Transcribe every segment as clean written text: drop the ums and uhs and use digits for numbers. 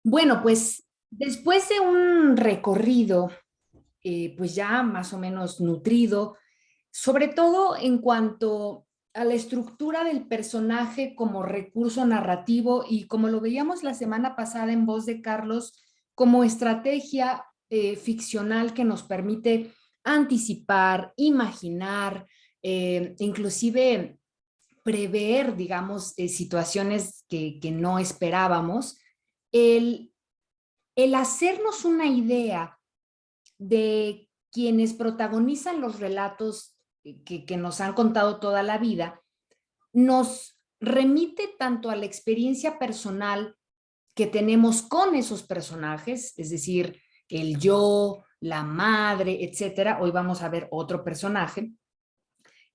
Bueno, pues después de un recorrido, pues ya más o menos nutrido, sobre todo en cuanto a la estructura del personaje como recurso narrativo y como lo veíamos la semana pasada en voz de Carlos, como estrategia ficcional que nos permite anticipar, imaginar, inclusive prever, digamos, situaciones que no esperábamos. El, el hacernos una idea de quienes protagonizan los relatos que nos han contado toda la vida, nos remite tanto a la experiencia personal que tenemos con esos personajes, es decir, el yo, la madre, etcétera. Hoy vamos a ver otro personaje,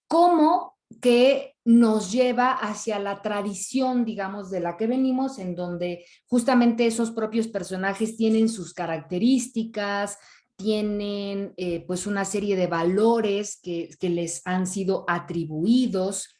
como que nos lleva hacia la tradición, digamos, de la que venimos, en donde justamente esos propios personajes tienen sus características, tienen pues una serie de valores que les han sido atribuidos.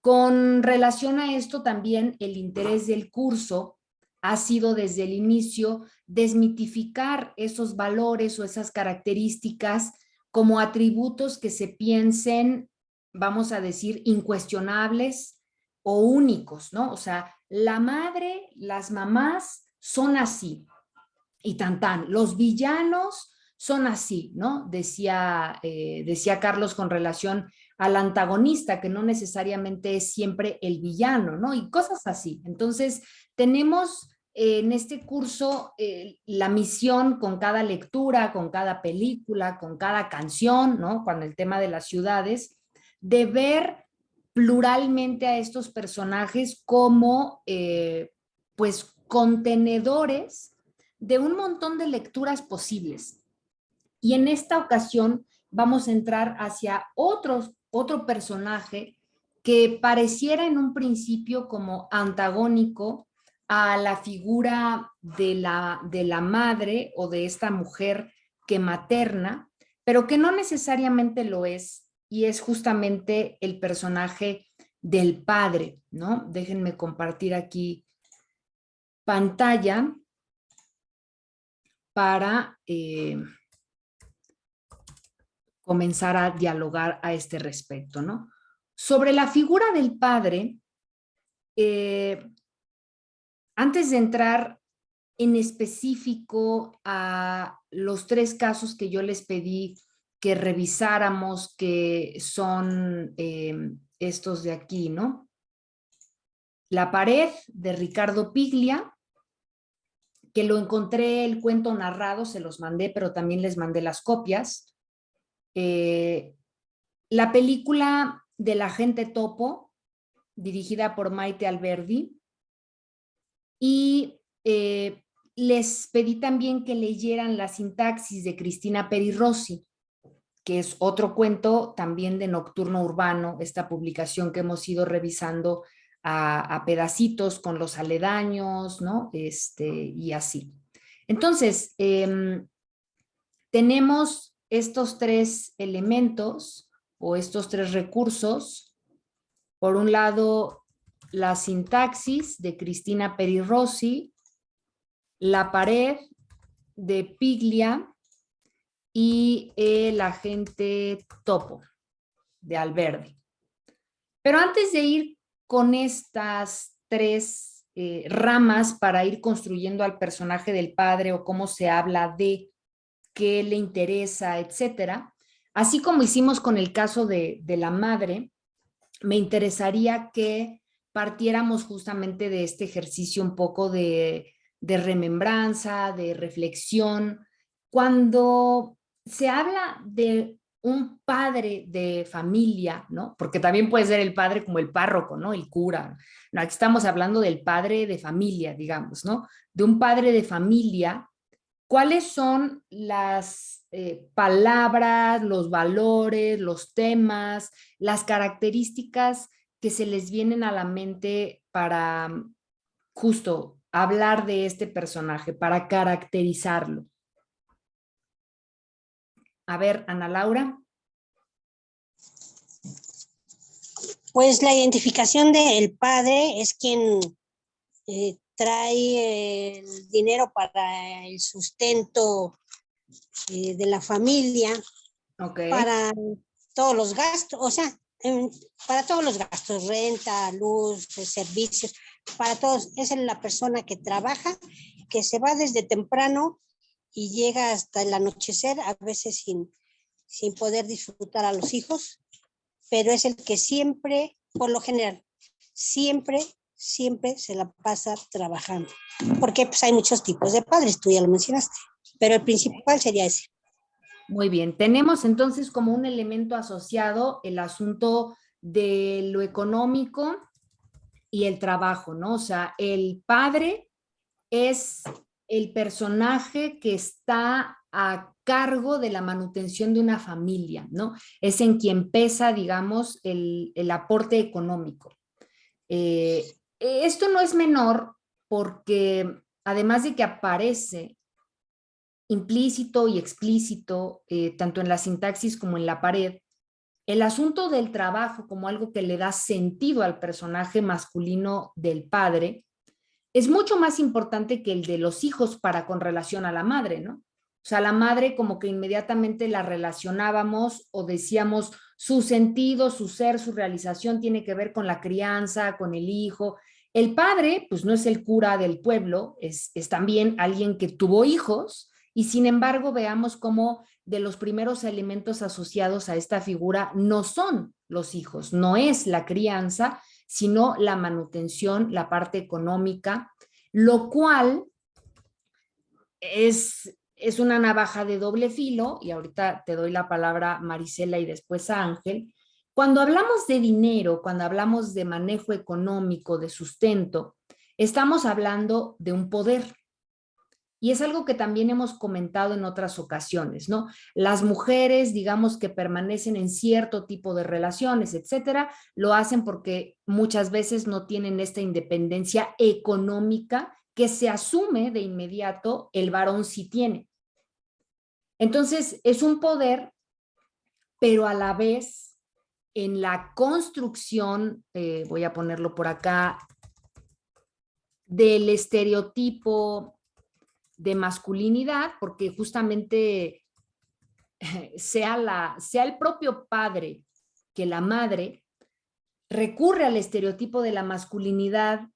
Con relación a esto también el interés del curso ha sido desde el inicio desmitificar esos valores o esas características como atributos que se piensen, vamos a decir, incuestionables o únicos, ¿no? O sea, la madre, las mamás son así y tan tan. Los villanos son así, ¿no? Decía Carlos con relación al antagonista, que no necesariamente es siempre el villano, ¿no? Y cosas así. Entonces, tenemos en este curso la misión con cada lectura, con cada película, con cada canción, ¿no? Con el tema de las ciudades, de ver pluralmente a estos personajes como, pues, contenedores de un montón de lecturas posibles. Y en esta ocasión vamos a entrar hacia otro personaje que pareciera en un principio como antagónico a la figura de la madre o de esta mujer que materna, pero que no necesariamente lo es, y es justamente el personaje del padre, ¿no? Déjenme compartir aquí pantalla para comenzar a dialogar a este respecto, ¿no? Sobre la figura del padre, eh, antes de entrar en específico a los tres casos que yo les pedí que revisáramos, que son estos de aquí, ¿no? La pared de Ricardo Piglia, que lo encontré el cuento narrado, se los mandé, pero también les mandé las copias. La película del agente Topo, dirigida por Maite Alberdi, y les pedí también que leyeran La sintaxis de Cristina Peri Rossi, que es otro cuento también de Nocturno Urbano, esta publicación que hemos ido revisando a pedacitos con los aledaños, ¿no? Y así. Entonces, tenemos estos tres elementos o estos tres recursos. Por un lado, la sintaxis de Cristina Peri Rossi, la pared de Piglia y el agente Topo de Alberdi. Pero antes de ir con estas tres ramas para ir construyendo al personaje del padre o cómo se habla de qué le interesa, etcétera, así como hicimos con el caso de la madre, me interesaría que partiéramos justamente de este ejercicio un poco de remembranza, de reflexión. Cuando se habla de un padre de familia, ¿no? Porque también puede ser el padre como el párroco, ¿no? El cura. No, aquí estamos hablando del padre de familia, digamos, ¿no? De un padre de familia. ¿Cuáles son las palabras, los valores, los temas, las características que se les vienen a la mente para justo hablar de este personaje, para caracterizarlo? A ver, Ana Laura. Pues la identificación del padre es quien trae el dinero para el sustento de la familia, para todos los gastos, o sea, para todos los gastos, renta, luz, servicios, para todos. Es la persona que trabaja, que se va desde temprano y llega hasta el anochecer, a veces sin poder disfrutar a los hijos, pero es el que siempre, por lo general, siempre se la pasa trabajando. Porque pues hay muchos tipos de padres, tú ya lo mencionaste, pero el principal sería ese. Muy bien, tenemos entonces como un elemento asociado el asunto de lo económico y el trabajo, ¿no? O sea, el padre es el personaje que está a cargo de la manutención de una familia, ¿no? Es en quien pesa, digamos, el aporte económico. Esto no es menor porque además de que aparece implícito y explícito, tanto en la sintaxis como en la pared, el asunto del trabajo como algo que le da sentido al personaje masculino del padre es mucho más importante que el de los hijos para con relación a la madre, ¿no? O sea, la madre como que inmediatamente la relacionábamos o decíamos su sentido, su ser, su realización tiene que ver con la crianza, con el hijo. El padre, pues no es el cura del pueblo, es también alguien que tuvo hijos y sin embargo veamos cómo de los primeros elementos asociados a esta figura no son los hijos, no es la crianza, sino la manutención, la parte económica, lo cual es una navaja de doble filo, y ahorita te doy la palabra Marisela y después a Ángel. Cuando hablamos de dinero, cuando hablamos de manejo económico, de sustento, estamos hablando de un poder. Y es algo que también hemos comentado en otras ocasiones, ¿no? Las mujeres, digamos, que permanecen en cierto tipo de relaciones, etcétera, lo hacen porque muchas veces no tienen esta independencia económica que se asume de inmediato el varón sí tiene. Entonces, es un poder, pero a la vez en la construcción, voy a ponerlo por acá, del estereotipo de masculinidad, porque justamente sea el propio padre que la madre recurre al estereotipo de la masculinidad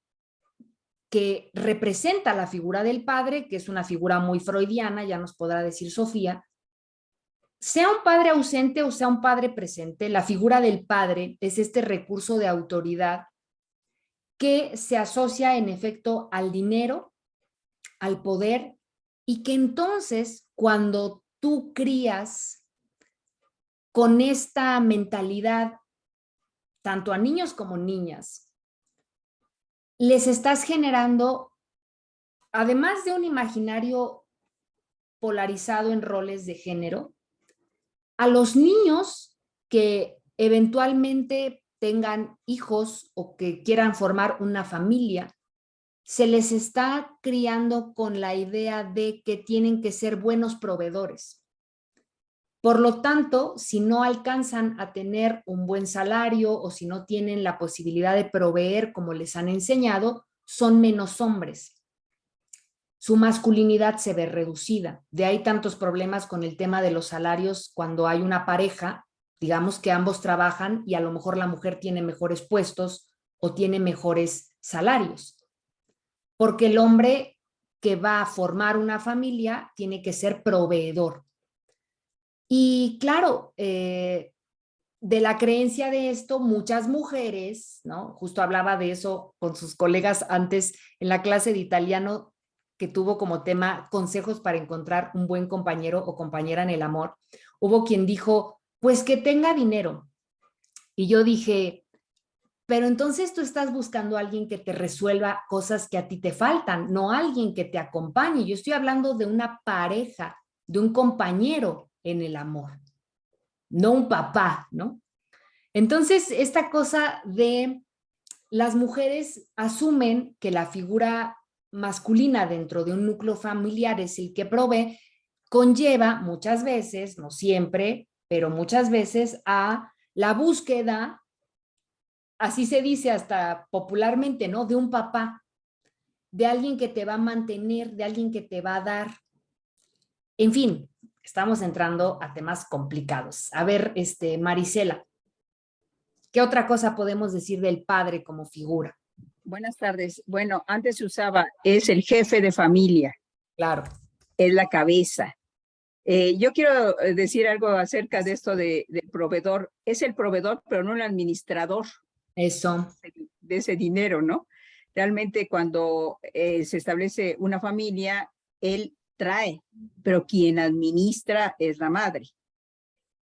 que representa la figura del padre, que es una figura muy freudiana, ya nos podrá decir Sofía. Sea un padre ausente o sea un padre presente, la figura del padre es este recurso de autoridad que se asocia en efecto al dinero, al poder, y que entonces cuando tú crías con esta mentalidad, tanto a niños como niñas, les estás generando, además de un imaginario polarizado en roles de género, a los niños que eventualmente tengan hijos o que quieran formar una familia, se les está criando con la idea de que tienen que ser buenos proveedores. Por lo tanto, si no alcanzan a tener un buen salario o si no tienen la posibilidad de proveer como les han enseñado, son menos hombres. Su masculinidad se ve reducida. De ahí tantos problemas con el tema de los salarios cuando hay una pareja, digamos que ambos trabajan y a lo mejor la mujer tiene mejores puestos o tiene mejores salarios. Porque el hombre que va a formar una familia tiene que ser proveedor. Y claro, de la creencia de esto, muchas mujeres, ¿no? Justo hablaba de eso con sus colegas antes en la clase de italiano que tuvo como tema consejos para encontrar un buen compañero o compañera en el amor. Hubo quien dijo, pues que tenga dinero. Y yo dije, pero entonces tú estás buscando a alguien que te resuelva cosas que a ti te faltan, no alguien que te acompañe. Yo estoy hablando de una pareja, de un compañero en el amor, no un papá, ¿no? Entonces, esta cosa de las mujeres asumen que la figura masculina dentro de un núcleo familiar es el que provee, conlleva muchas veces, no siempre, pero muchas veces a la búsqueda, así se dice hasta popularmente, ¿no? De un papá. de alguien que te va a mantener, de alguien que te va a dar. En fin, estamos entrando a temas complicados. A ver, Marisela, ¿qué otra cosa podemos decir del padre como figura? Buenas tardes. Bueno, antes se usaba, es el jefe de familia, Claro. es la cabeza. Yo quiero decir algo acerca de esto del proveedor. Es el proveedor, pero no el administrador. Eso. De ese dinero, ¿no? Realmente cuando se establece una familia, él trae, pero quien administra es la madre.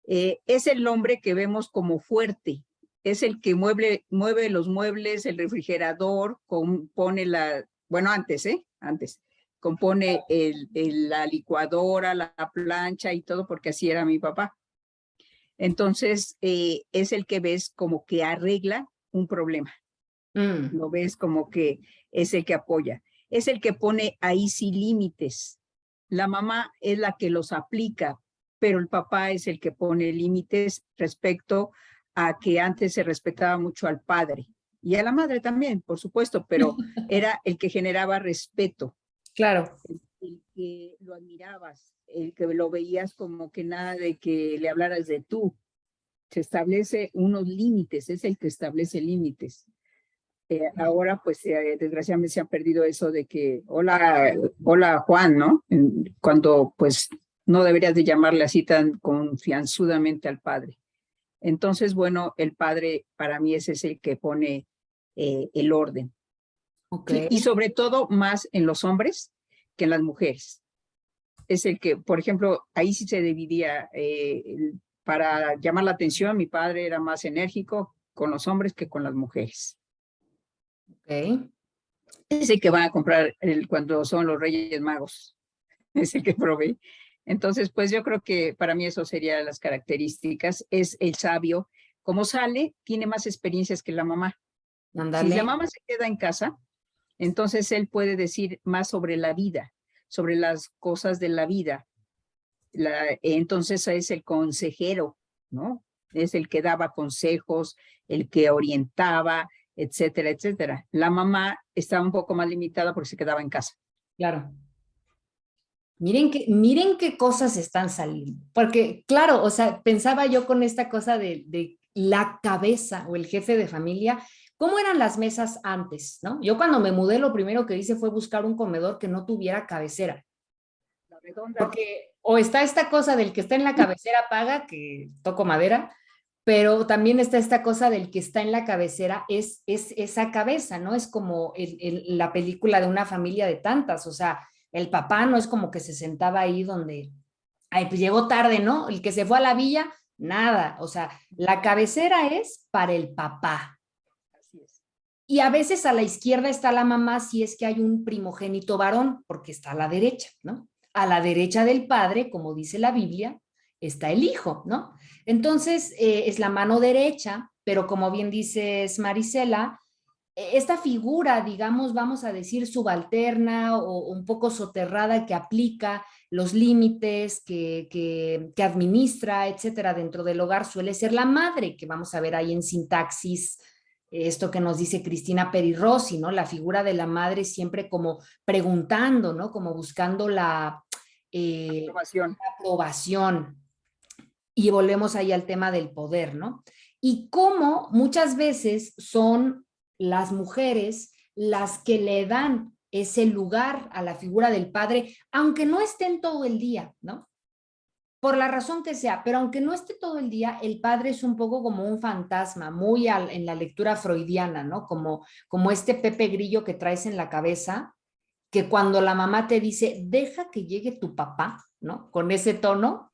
Es el hombre que vemos como fuerte, es el que mueve los muebles, el refrigerador, compone bueno, antes, compone la licuadora, la plancha y todo, porque así era mi papá. Entonces, es el que ves como que arregla un problema. Lo ves como que es el que apoya. Es el que pone ahí sí límites. La mamá es la que los aplica, pero el papá es el que pone límites respecto a que antes se respetaba mucho al padre y a la madre también, por supuesto, pero era el que generaba respeto. Claro. El que lo admirabas, el que lo veías como que nada de que le hablaras de tú. Se establece unos límites, es el que establece límites. Ahora, pues, desgraciadamente se ha perdido eso de que, hola Juan, ¿no? Cuando, pues, no deberías de llamarle así tan confianzudamente al padre. Entonces, bueno, el padre para mí es el que pone el orden. Okay. Y sobre todo más en los hombres que en las mujeres. Es el que, por ejemplo, ahí sí se dividía, para llamar la atención, mi padre era más enérgico con los hombres que con las mujeres. Okay. Es el que va a comprar cuando son los Reyes Magos, es el que provee. Entonces, pues yo creo que para mí eso serían las características. Es el sabio. Como sale, tiene más experiencias que la mamá. Ándale. Si la mamá se queda en casa, entonces él puede decir más sobre la vida, sobre las cosas de la vida. Entonces es el consejero, ¿no? Es el que daba consejos, el que orientaba, etcétera, etcétera. La mamá estaba un poco más limitada porque se quedaba en casa. Claro. Miren qué cosas están saliendo. Porque, claro, o sea, pensaba yo con esta cosa de la cabeza o el jefe de familia, ¿cómo eran las mesas antes, no? Yo cuando me mudé, lo primero que hice fue buscar un comedor que no tuviera cabecera. La redonda. Porque o está esta cosa del que está en la cabecera paga, que toco madera, pero también está esta cosa del que está en la cabecera, es esa cabeza, ¿no? Es como la película de una familia de tantas, o sea, el papá no es como que se sentaba ahí donde, ay, pues llegó tarde, ¿no? El que se fue a la villa, nada, o sea, la cabecera es para el papá. Así es. Y a veces a la izquierda está la mamá si es que hay un primogénito varón, porque está a la derecha, ¿no? A la derecha del padre, como dice la Biblia, está el hijo, ¿no? Entonces, es la mano derecha, pero como bien dices, Marisela, esta figura, digamos, vamos a decir subalterna o un poco soterrada que aplica los límites, que administra, etcétera, dentro del hogar, suele ser la madre, que vamos a ver ahí en sintaxis, esto que nos dice Cristina Peri Rossi, ¿no? La figura de la madre siempre como preguntando, ¿no? Como buscando la aprobación. Y volvemos ahí al tema del poder, ¿no? Y cómo muchas veces son las mujeres las que le dan ese lugar a la figura del padre, aunque no estén todo el día, ¿no? Por la razón que sea, pero aunque no esté todo el día, el padre es un poco como un fantasma, muy en la lectura freudiana, ¿no? Como este Pepe Grillo que traes en la cabeza, que cuando la mamá te dice, deja que llegue tu papá, ¿no? Con ese tono,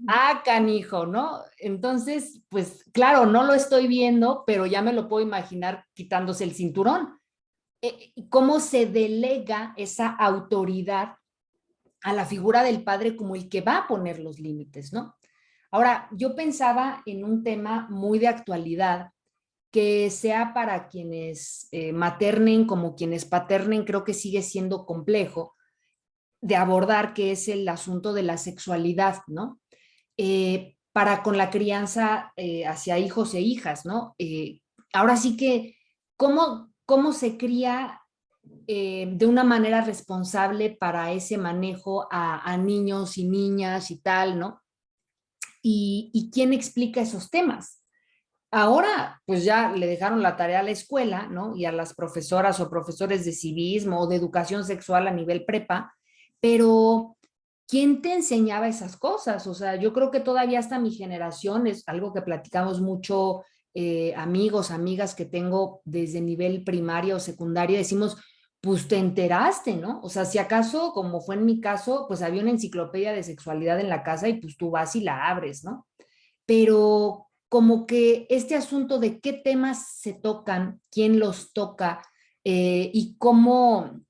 ah, canijo, ¿no? Entonces, pues claro, no lo estoy viendo, pero ya me lo puedo imaginar quitándose el cinturón. ¿Cómo se delega esa autoridad a la figura del padre como el que va a poner los límites, ¿no? Ahora, yo pensaba en un tema muy de actualidad, que sea para quienes maternen como quienes paternen, creo que sigue siendo complejo de abordar, que es el asunto de la sexualidad, ¿no? Para con la crianza hacia hijos e hijas, ¿no? Ahora sí que, ¿cómo se cría de una manera responsable para ese manejo a niños y niñas y tal, ¿no? Y quién explica esos temas. Ahora, pues ya le dejaron la tarea a la escuela, ¿no? Y a las profesoras o profesores de civismo o de educación sexual a nivel prepa, pero ¿quién te enseñaba esas cosas? O sea, yo creo que todavía hasta mi generación es algo que platicamos mucho, amigos, amigas que tengo desde nivel primario o secundario, decimos, pues te enteraste, ¿no? O sea, si acaso, como fue en mi caso, pues había una enciclopedia de sexualidad en la casa y pues tú vas y la abres, ¿no? Pero como que este asunto de qué temas se tocan, quién los toca, y cómo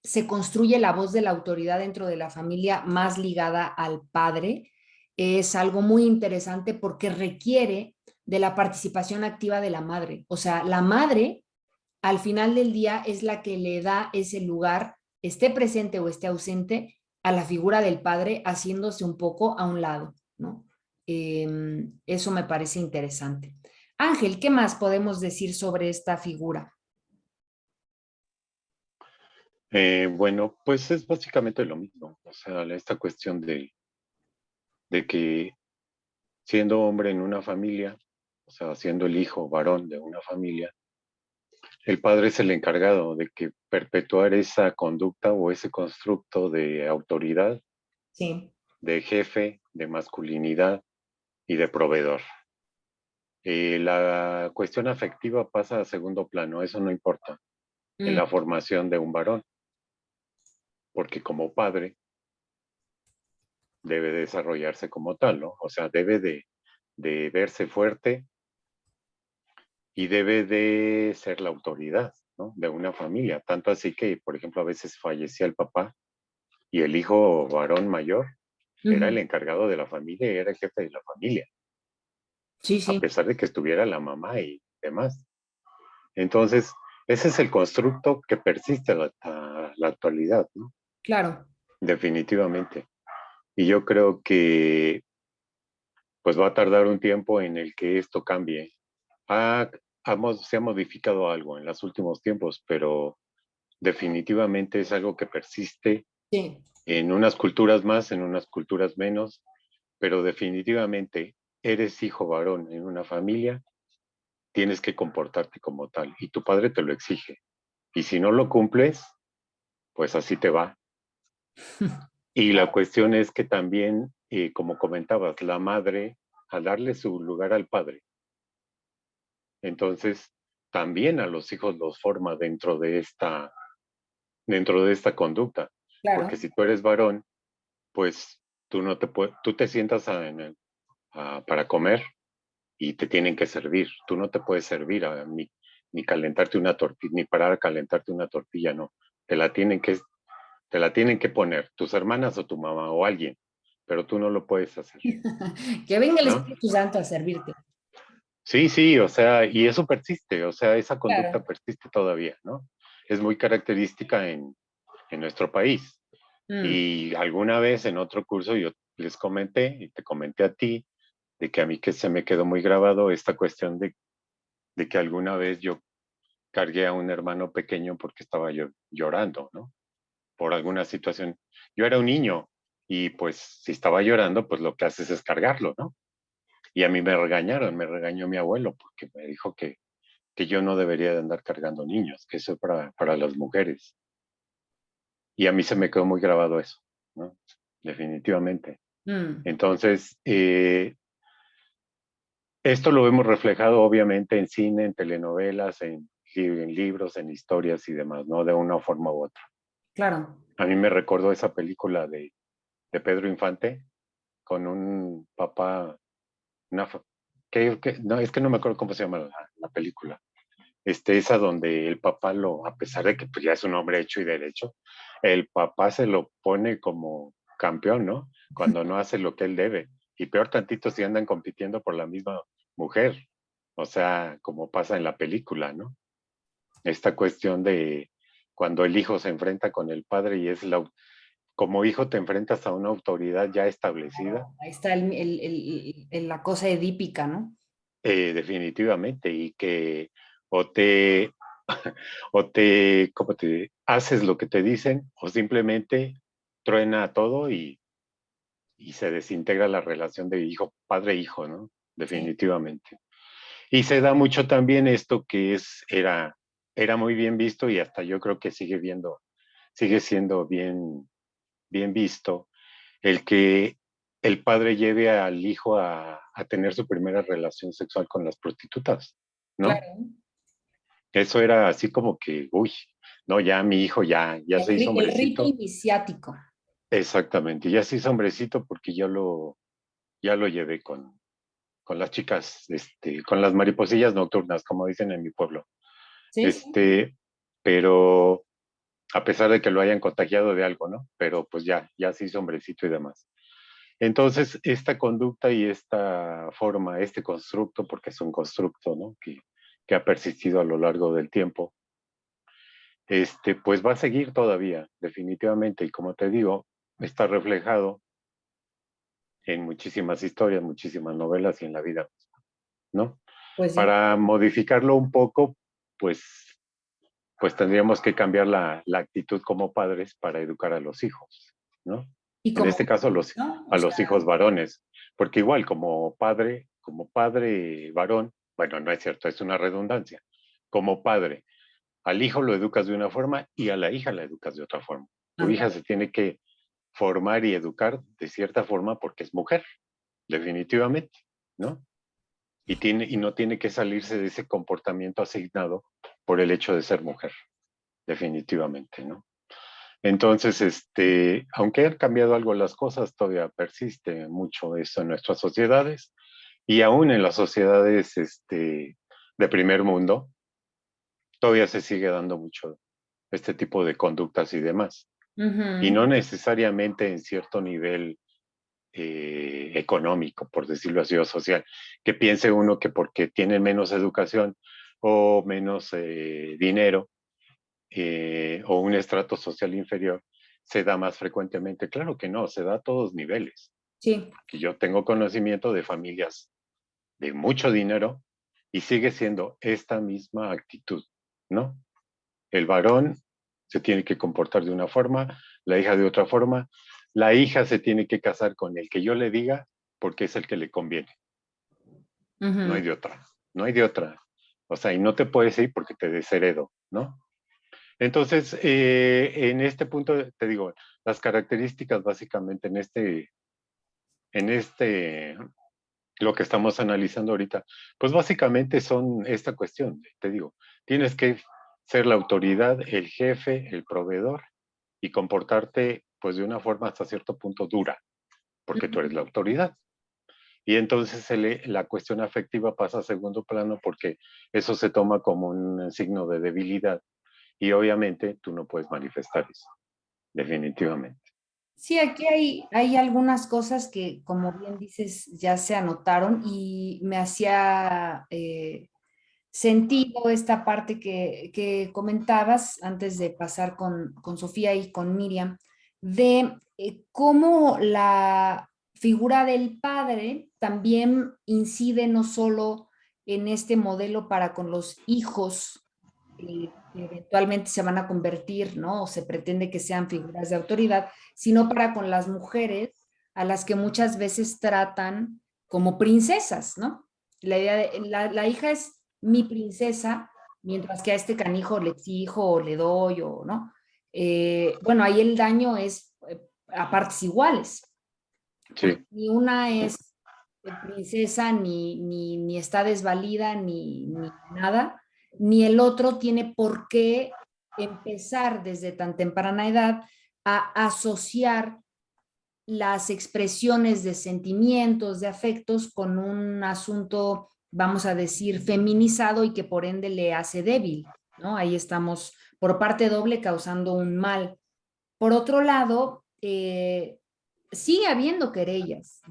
se construye la voz de la autoridad dentro de la familia más ligada al padre, es algo muy interesante porque requiere de la participación activa de la madre. O sea, la madre al final del día es la que le da ese lugar, esté presente o esté ausente, a la figura del padre, haciéndose un poco a un lado, ¿no? Eso me parece interesante. Ángel, ¿qué más podemos decir sobre esta figura? Bueno, pues es básicamente lo mismo. O sea, esta cuestión de que siendo hombre en una familia, o sea, siendo el hijo varón de una familia, el padre es el encargado de que perpetuar esa conducta o ese constructo de autoridad, Sí. de jefe, de masculinidad y de proveedor. La cuestión afectiva pasa a segundo plano, eso no importa en Mm, la formación de un varón, porque como padre debe desarrollarse como tal, ¿no? O sea, debe de verse fuerte y debe de ser la autoridad, ¿no? De una familia. Tanto así que, por ejemplo, a veces fallecía el papá y el hijo varón mayor era el ujú. encargado de la familia y era el jefe de la familia, Sí, a sí, pesar de que estuviera la mamá y demás. Entonces, ese es el constructo que persiste a la actualidad, ¿no? claro. Definitivamente. Y yo creo que pues va a tardar un tiempo en el que esto cambie. Se ha modificado algo en los últimos tiempos, pero definitivamente es algo que persiste Sí. en unas culturas más, en unas culturas menos, pero definitivamente eres hijo varón en una familia, tienes que comportarte como tal y tu padre te lo exige. Y si no lo cumples, pues así te va. Y la cuestión es que también, como comentabas, la madre, al darle su lugar al padre, entonces también a los hijos los forma dentro de esta conducta. Porque Claro. si tú eres varón, pues tú te sientas para comer y te tienen que servir. Tú no te puedes servir ni calentarte una tortilla, ni parar a calentarte una tortilla, no. Te la tienen que, te la tienen que poner tus hermanas o tu mamá o alguien, pero tú no lo puedes hacer, Que venga el ¿no? Espíritu Santo a servirte. Sí, sí, o sea, y eso persiste, o sea, esa conducta Claro. persiste todavía, ¿no? Es muy característica en nuestro país. Mm, Y alguna vez en otro curso yo les comenté y te comenté a ti de que a mí que se me quedó muy grabado esta cuestión de que alguna vez yo cargué a un hermano pequeño porque estaba yo llorando, ¿no? Por alguna situación. Yo era un niño y pues si estaba llorando, pues lo que haces es cargarlo, ¿no? Y a mí me regañaron, me regañó mi abuelo porque me dijo que yo no debería de andar cargando niños, que eso es para las mujeres. Y a mí se me quedó muy grabado eso, ¿no? Definitivamente. mm, Entonces, esto lo hemos reflejado obviamente en cine, en telenovelas, en libros, en historias y demás, ¿no? De una forma u otra. claro. A mí me recordó esa película de Pedro Infante con un papá, una, fa- no, es que no me acuerdo cómo se llama la película. Esa donde el papá a pesar de que pues, ya es un hombre hecho y derecho, el papá se lo pone como campeón, ¿no? Cuando no hace lo que él debe. Y peor tantito si andan compitiendo por la misma mujer. O sea, como pasa en la película, ¿no? Esta cuestión de cuando el hijo se enfrenta con el padre y como hijo te enfrentas a una autoridad ya establecida, Ahí está la cosa edípica, ¿no? definitivamente, y que o te ¿cómo te haces lo que te dicen o simplemente truena todo y se desintegra la relación de hijo, padre-hijo, ¿no? Sí. Definitivamente. Y se da mucho también esto que era muy bien visto y hasta yo creo que sigue siendo bien visto, el que el padre lleve al hijo a tener su primera relación sexual con las prostitutas, ¿no? Claro. Eso era así como que, uy, no, ya mi hijo ya se hizo El rito hombrecito. iniciático. Exactamente, ya se hizo hombrecito porque ya lo llevé con las chicas, con las mariposillas nocturnas, como dicen en mi pueblo. Sí, sí. Pero a pesar de que lo hayan contagiado de algo, ¿no? Pero pues ya se hizo hombrecito y demás. Entonces, esta conducta y esta forma, este constructo, porque es un constructo, ¿no? Que ha persistido a lo largo del tiempo, pues va a seguir todavía, definitivamente. Y como te digo, está reflejado en muchísimas historias, muchísimas novelas y en la vida, ¿no? Pues sí. Para modificarlo un poco, pues, pues tendríamos que cambiar la actitud como padres para educar a los hijos, ¿no? Y En como, este caso, ¿no? O a sea, los hijos varones, porque igual como padre varón, bueno, no es cierto, es una redundancia, como padre, al hijo lo educas de una forma y a la hija la educas de otra forma. Tu hija ándale. se tiene que formar y educar de cierta forma porque es mujer, definitivamente, ¿no? Y no tiene que salirse de ese comportamiento asignado por el hecho de ser mujer, definitivamente, ¿no? Entonces, aunque han cambiado algo las cosas, todavía persiste mucho eso en nuestras sociedades y aún en las sociedades, de primer mundo, todavía se sigue dando mucho este tipo de conductas y demás. Y Ujú. no necesariamente en cierto nivel económico, por decirlo así, o social, que piense uno que porque tiene menos educación o menos dinero o un estrato social inferior, se da más frecuentemente. Claro que no, se da a todos niveles. Sí. Que yo tengo conocimiento de familias de mucho dinero y sigue siendo esta misma actitud, ¿no? El varón se tiene que comportar de una forma, la hija de otra forma, la hija se tiene que casar con el que yo le diga porque es el que le conviene, no hay Ujú. de otra, no hay de otra. O sea, y no te puedes ir porque te desheredo, ¿no? Entonces, en este punto, te digo, las características básicamente en lo que estamos analizando ahorita, pues básicamente son esta cuestión, te digo, tienes que ser la autoridad, el jefe, el proveedor y comportarte pues de una forma hasta cierto punto dura, porque tú eres la autoridad. Y entonces la cuestión afectiva pasa a segundo plano porque eso se toma como un signo de debilidad y obviamente tú no puedes manifestar eso, definitivamente. Sí, aquí hay algunas cosas que, como bien dices, ya se anotaron y me hacía sentido esta parte que comentabas antes de pasar con Sofía y con Miriam, de cómo la figura del padre también incide no solo en este modelo para con los hijos que eventualmente se van a convertir, ¿no? O se pretende que sean figuras de autoridad, sino para con las mujeres a las que muchas veces tratan como princesas, ¿no? La idea de la hija es mi princesa, mientras que a este canijo le exijo o le doy o no. Bueno, ahí el daño es a partes iguales, porque Sí, ni una es princesa, ni está desvalida, ni nada, ni el otro tiene por qué empezar desde tan temprana edad a asociar las expresiones de sentimientos, de afectos con un asunto, vamos a decir, feminizado y que por ende le hace débil, ¿no? Ahí estamos por parte doble causando un mal. Por otro lado, sigue habiendo querellas,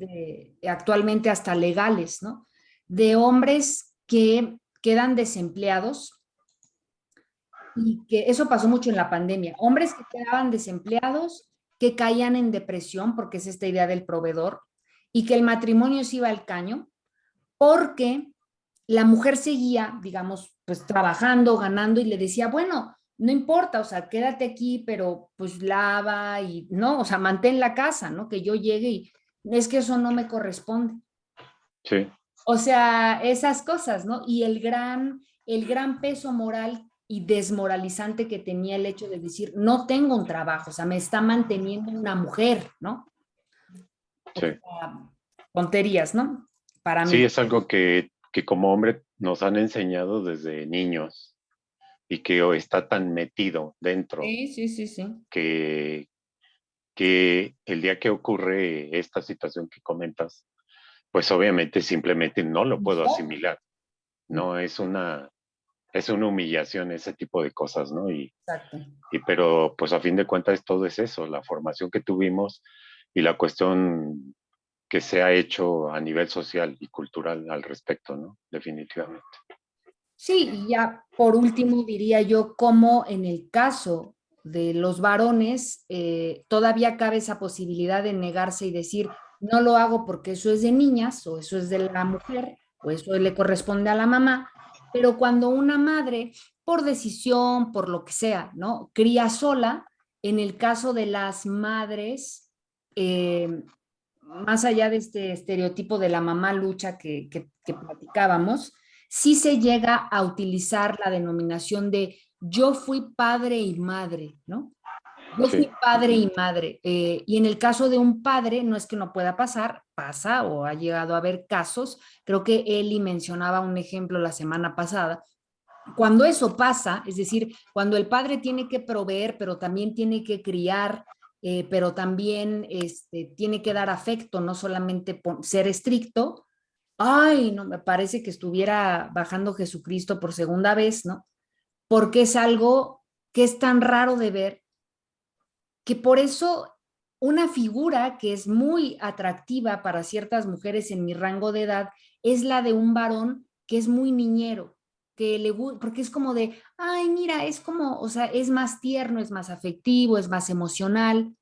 actualmente hasta legales, ¿no? De hombres que quedan desempleados y que eso pasó mucho en la pandemia. Hombres que quedaban desempleados, que caían en depresión, porque es esta idea del proveedor, y que el matrimonio se iba al caño, porque la mujer seguía, digamos, pues trabajando, ganando, y le decía, bueno, no importa, o sea, quédate aquí, pero pues lava y, no, o sea, mantén la casa, ¿no? Que yo llegue y es que eso no me corresponde. Sí, O sea, esas cosas, ¿no? Y el gran peso moral y desmoralizante que tenía el hecho de decir, no tengo un trabajo, o sea, me está manteniendo una mujer, ¿no? O sí. sea, tonterías, ¿no? Para Sí, mí. es algo que como hombre nos han enseñado desde niños y que está tan metido dentro Sí, sí, sí, sí. que, que el día que ocurre esta situación que comentas, pues obviamente simplemente no lo Un puedo shock. asimilar. No es una humillación ese tipo de cosas, ¿no? Exacto. Pero pues a fin de cuentas todo es eso, la formación que tuvimos y la cuestión que se ha hecho a nivel social y cultural al respecto, ¿no? Definitivamente. Sí, y ya por último diría yo como en el caso de los varones todavía cabe esa posibilidad de negarse y decir, no lo hago porque eso es de niñas o eso es de la mujer o eso le corresponde a la mamá, pero cuando una madre, por decisión, por lo que sea, ¿no? Cría sola, en el caso de las madres, más allá de este estereotipo de la mamá lucha que platicábamos, sí se llega a utilizar la denominación de yo fui padre y madre, ¿no? Yo Sí, fui padre y madre. Y en el caso de un padre, no es que no pueda pasar, pasa o ha llegado a haber casos. Creo que Eli mencionaba un ejemplo la semana pasada. Cuando eso pasa, es decir, cuando el padre tiene que proveer, pero también tiene que criar, pero también tiene que dar afecto, no solamente ser estricto, ay, no, me parece que estuviera bajando Jesucristo por segunda vez, ¿no? Porque es algo que es tan raro de ver que por eso una figura que es muy atractiva para ciertas mujeres en mi rango de edad es la de un varón que es muy niñero, que le porque es como de, ay, mira, es como, o sea, es más tierno, es más afectivo, es más emocional.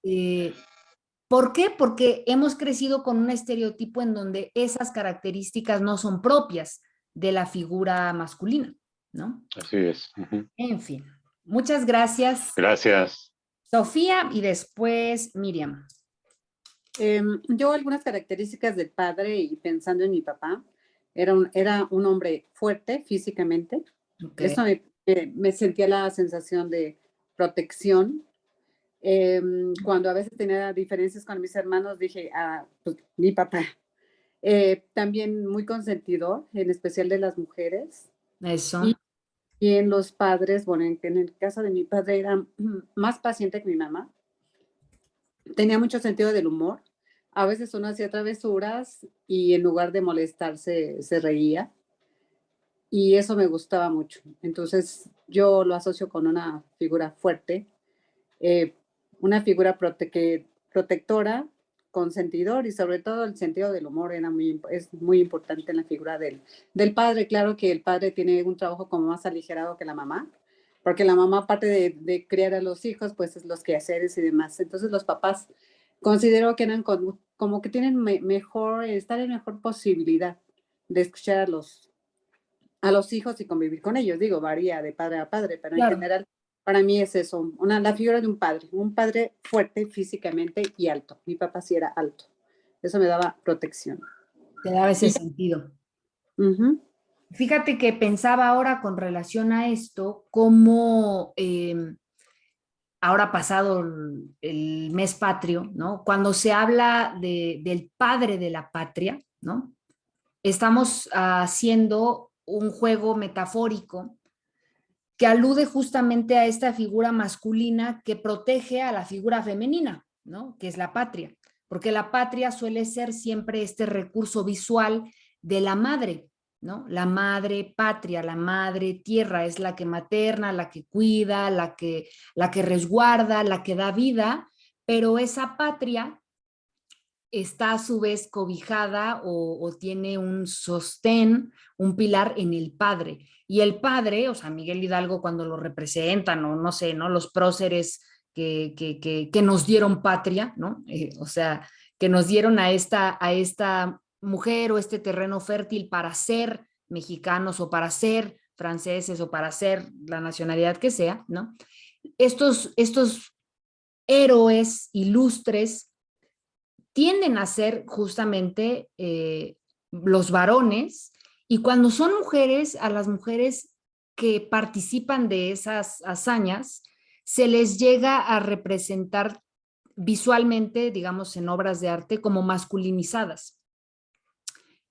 Eh, ¿Por qué? Porque hemos crecido con un estereotipo en donde esas características no son propias de la figura masculina, ¿no? así es. Ujú. En fin, muchas gracias, Gracias. Sofía, y después Miriam. Yo algunas características del padre y pensando en mi papá, era un hombre fuerte físicamente. Okay. Eso me sentía la sensación de protección. Cuando a veces tenía diferencias con mis hermanos, dije, pues, mi papá. También muy consentidor, en especial de las mujeres. Eso. Y, y en los padres, bueno, en el caso de mi padre era más paciente que mi mamá. Tenía mucho sentido del humor. A veces uno hacía travesuras y en lugar de molestarse, se reía. Y eso me gustaba mucho. Entonces yo lo asocio con una figura fuerte, eh, una figura protectora, consentidor y sobre todo el sentido del humor es muy importante en la figura del padre. Claro que el padre tiene un trabajo como más aligerado que la mamá, porque la mamá, aparte de criar a los hijos, pues es los quehaceres y demás. Entonces los papás considero que eran como que tienen están en mejor posibilidad de escuchar a los hijos y convivir con ellos. Digo, varía de padre a padre, pero en Claro. general para mí es eso, la figura de un padre fuerte físicamente y alto. Mi papá sí era alto. Eso me daba protección. Te daba ese Y, sentido. uh-huh. Fíjate que pensaba ahora con relación a esto, cómo ahora pasado el mes patrio, ¿no? Cuando se habla del padre de la patria, ¿no? Estamos haciendo un juego metafórico que alude justamente a esta figura masculina que protege a la figura femenina, ¿no? Que es la patria, porque la patria suele ser siempre este recurso visual de la madre, ¿no? La madre patria, la madre tierra es la que materna, la que cuida, la que resguarda, la que da vida, pero esa patria está a su vez cobijada o tiene un sostén, un pilar en el padre. Y el padre, o sea, Miguel Hidalgo cuando lo representan, o no sé, ¿no? Los próceres que nos dieron patria, ¿no? O sea, que nos dieron a esta mujer o este terreno fértil para ser mexicanos o para ser franceses o para ser la nacionalidad que sea, ¿no? Estos héroes ilustres tienden a ser justamente los varones, y cuando son mujeres, a las mujeres que participan de esas hazañas, se les llega a representar visualmente, digamos, en obras de arte, como masculinizadas.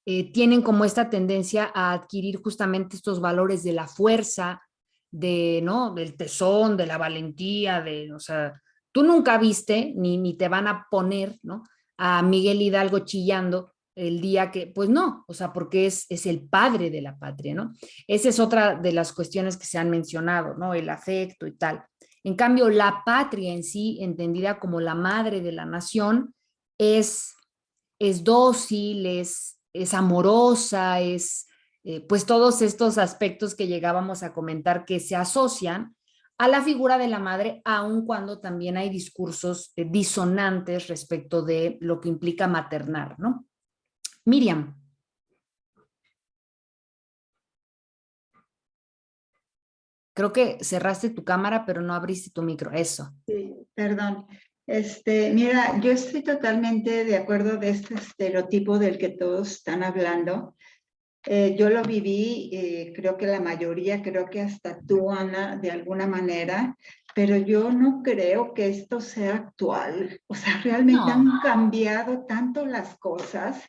Tienen como esta tendencia a adquirir justamente estos valores de la fuerza, ¿no? Del tesón, de la valentía, o sea, tú nunca viste, ni te van a poner, ¿no? A Miguel Hidalgo chillando el día que, pues no, o sea, porque es el padre de la patria, ¿no? Esa es otra de las cuestiones que se han mencionado, ¿no? El afecto y tal. En cambio, la patria en sí, entendida como la madre de la nación, es dócil, es amorosa, pues todos estos aspectos que llegábamos a comentar que se asocian a la figura de la madre, aun cuando también hay discursos disonantes respecto de lo que implica maternar, ¿no? Miriam. Creo que cerraste tu cámara, pero no abriste tu micro. Eso. Sí, perdón. Mira, yo estoy totalmente de acuerdo de este estereotipo del que todos están hablando. Yo lo viví, creo que la mayoría, creo que hasta tú, Ana, de alguna manera, pero yo no creo que esto sea actual. O sea, realmente han cambiado tanto las cosas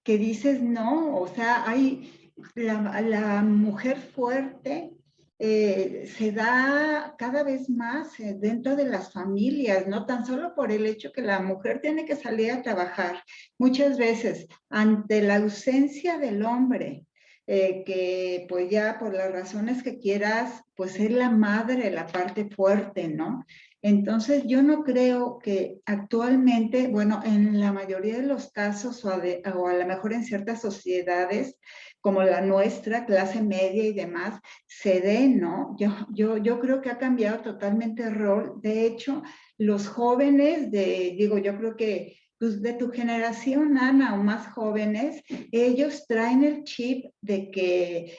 que dices, no, o sea, hay la mujer fuerte. Se da cada vez más dentro de las familias, no tan solo por el hecho que la mujer tiene que salir a trabajar. Muchas veces, ante la ausencia del hombre, que pues ya por las razones que quieras, pues es la madre, la parte fuerte, ¿no? Entonces yo no creo que actualmente, bueno, en la mayoría de los casos o a lo mejor en ciertas sociedades como la nuestra, clase media y demás, se dé, ¿no? Yo creo que ha cambiado totalmente el rol. De hecho, los jóvenes digo, yo creo que pues de tu generación, Ana, o más jóvenes, ellos traen el chip de que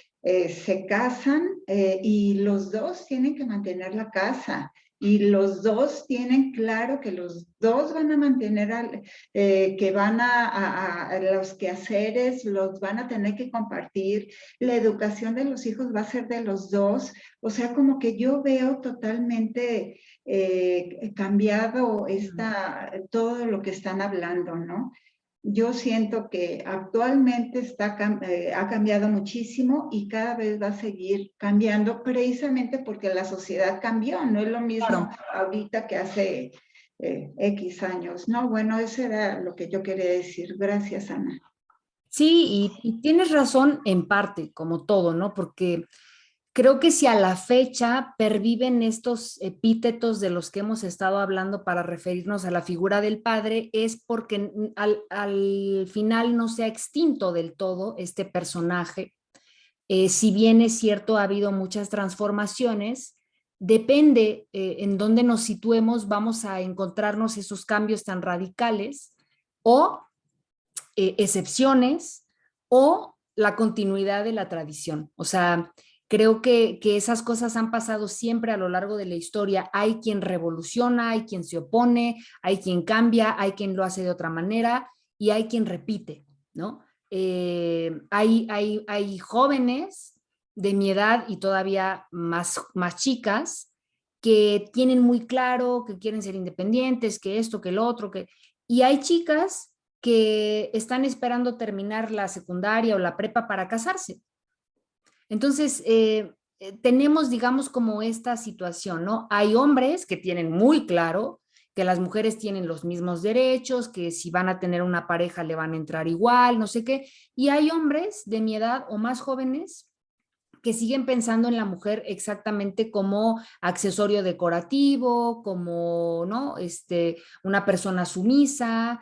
se casan y los dos tienen que mantener la casa. Y los dos tienen claro que los dos van a mantener, que van a los quehaceres, los van a tener que compartir. La educación de los hijos va a ser de los dos. O sea, como que yo veo totalmente cambiado todo lo que están hablando, ¿no? Yo siento que actualmente ha cambiado muchísimo y cada vez va a seguir cambiando precisamente porque la sociedad cambió, no es lo mismo ahorita que hace X años, ¿no? Bueno, eso era lo que yo quería decir. Gracias, Ana. Sí, y tienes razón en parte, como todo, ¿no? Porque creo que si a la fecha perviven estos epítetos de los que hemos estado hablando para referirnos a la figura del padre, es porque al final no se ha extinto del todo este personaje. Si bien es cierto, ha habido muchas transformaciones, depende en dónde nos situemos, vamos a encontrarnos esos cambios tan radicales o excepciones o la continuidad de la tradición. O sea, creo que esas cosas han pasado siempre a lo largo de la historia. Hay quien revoluciona, hay quien se opone, hay quien cambia, hay quien lo hace de otra manera y hay quien repite, ¿no? Hay jóvenes de mi edad y todavía más chicas que tienen muy claro que quieren ser independientes, que esto, que el otro, y hay chicas que están esperando terminar la secundaria o la prepa para casarse. Entonces, tenemos, digamos, como esta situación, ¿no? Hay hombres que tienen muy claro que las mujeres tienen los mismos derechos, que si van a tener una pareja le van a entrar igual, no sé qué. Y hay hombres de mi edad o más jóvenes que siguen pensando en la mujer exactamente como accesorio decorativo, como, ¿no? Una persona sumisa,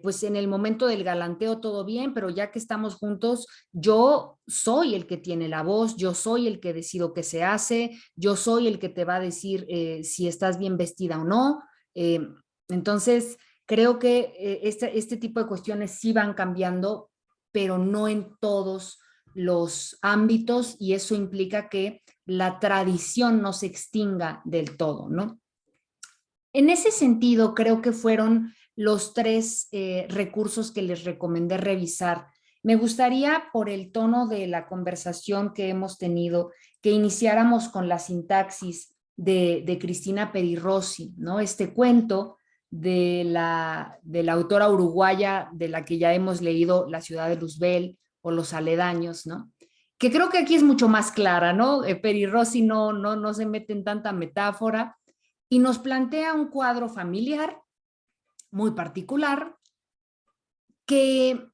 pues en el momento del galanteo todo bien, pero ya que estamos juntos, yo soy el que tiene la voz, yo soy el que decido qué se hace, yo soy el que te va a decir si estás bien vestida o no. Entonces, creo que este tipo de cuestiones sí van cambiando, pero no en todos los ámbitos y eso implica que la tradición no se extinga del todo, ¿no? En ese sentido, creo que fueron los tres recursos que les recomendé revisar. Me gustaría, por el tono de la conversación que hemos tenido, que iniciáramos con la sintaxis de Cristina Perirossi, ¿no? Este cuento de la autora uruguaya de la que ya hemos leído La ciudad de Luzbel o Los aledaños, ¿no? Que creo que aquí es mucho más clara, ¿no? Perirossi no se mete en tanta metáfora y nos plantea un cuadro familiar muy particular que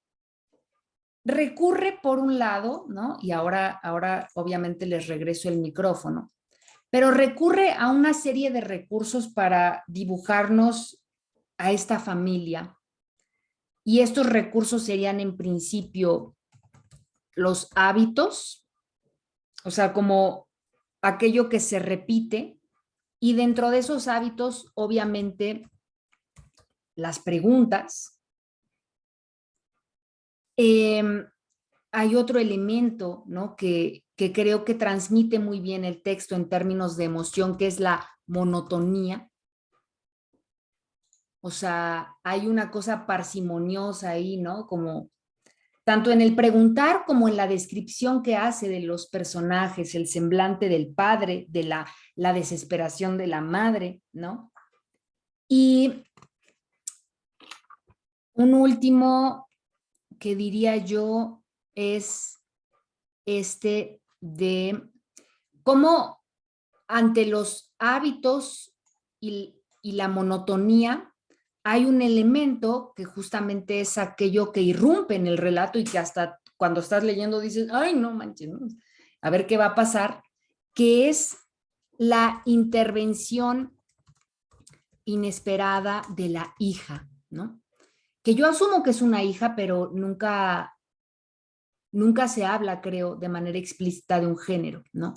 recurre por un lado, ¿no? Y ahora obviamente les regreso el micrófono, pero recurre a una serie de recursos para dibujarnos a esta familia. Y estos recursos serían en principio los hábitos, o sea, como aquello que se repite, y dentro de esos hábitos, obviamente, las preguntas. Hay otro elemento, ¿no? que creo que transmite muy bien el texto en términos de emoción, que es la monotonía. O sea, hay una cosa parsimoniosa ahí, ¿no? Como tanto en el preguntar como en la descripción que hace de los personajes, el semblante del padre, de la desesperación de la madre, ¿no? Y un último que diría yo es este de cómo ante los hábitos y la monotonía hay un elemento que justamente es aquello que irrumpe en el relato y que hasta cuando estás leyendo dices, ay, no manches, ¿no? A ver qué va a pasar, que es la intervención inesperada de la hija, ¿no? Que yo asumo que es una hija, pero nunca se habla, creo, de manera explícita de un género, ¿no?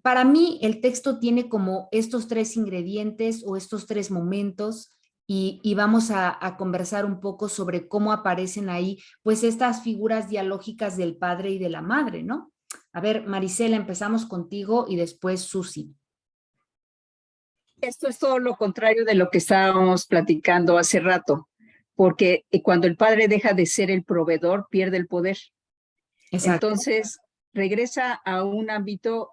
Para mí, el texto tiene como estos tres ingredientes o estos tres momentos y vamos a conversar un poco sobre cómo aparecen ahí, pues, estas figuras dialógicas del padre y de la madre, ¿no? A ver, Marisela, empezamos contigo y después Susi. Esto es todo lo contrario de lo que estábamos platicando hace rato, porque cuando el padre deja de ser el proveedor, pierde el poder. Exacto. Entonces, regresa a un ámbito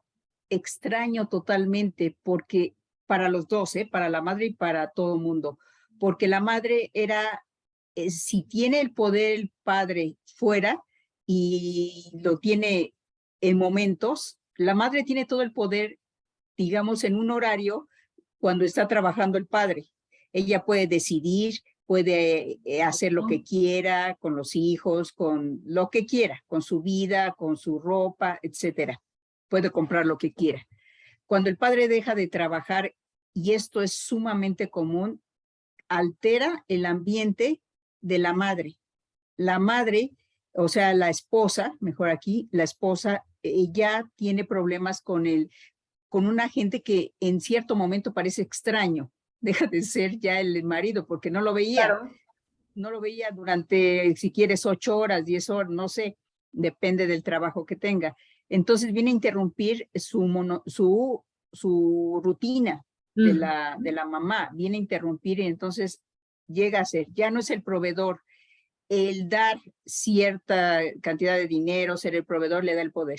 extraño totalmente, porque para los dos, para la madre y para todo el mundo, porque la madre era, si tiene el poder el padre fuera y lo tiene en momentos, la madre tiene todo el poder, digamos, en un horario cuando está trabajando el padre. Ella puede decidir, puede hacer lo que quiera con los hijos, con lo que quiera, con su vida, con su ropa, etcétera. Puede comprar lo que quiera. Cuando el padre deja de trabajar, y esto es sumamente común, altera el ambiente de la madre. La madre, o sea, la esposa, mejor aquí, la esposa ya tiene problemas con una gente que en cierto momento parece extraño. Deja de ser ya el marido porque no lo veía. Claro. No lo veía durante, si quieres, 8 horas, 10 horas, no sé, depende del trabajo que tenga. Entonces viene a interrumpir su rutina de la mamá, viene a interrumpir y entonces llega a ser, ya no es el proveedor, el dar cierta cantidad de dinero, ser el proveedor le da el poder.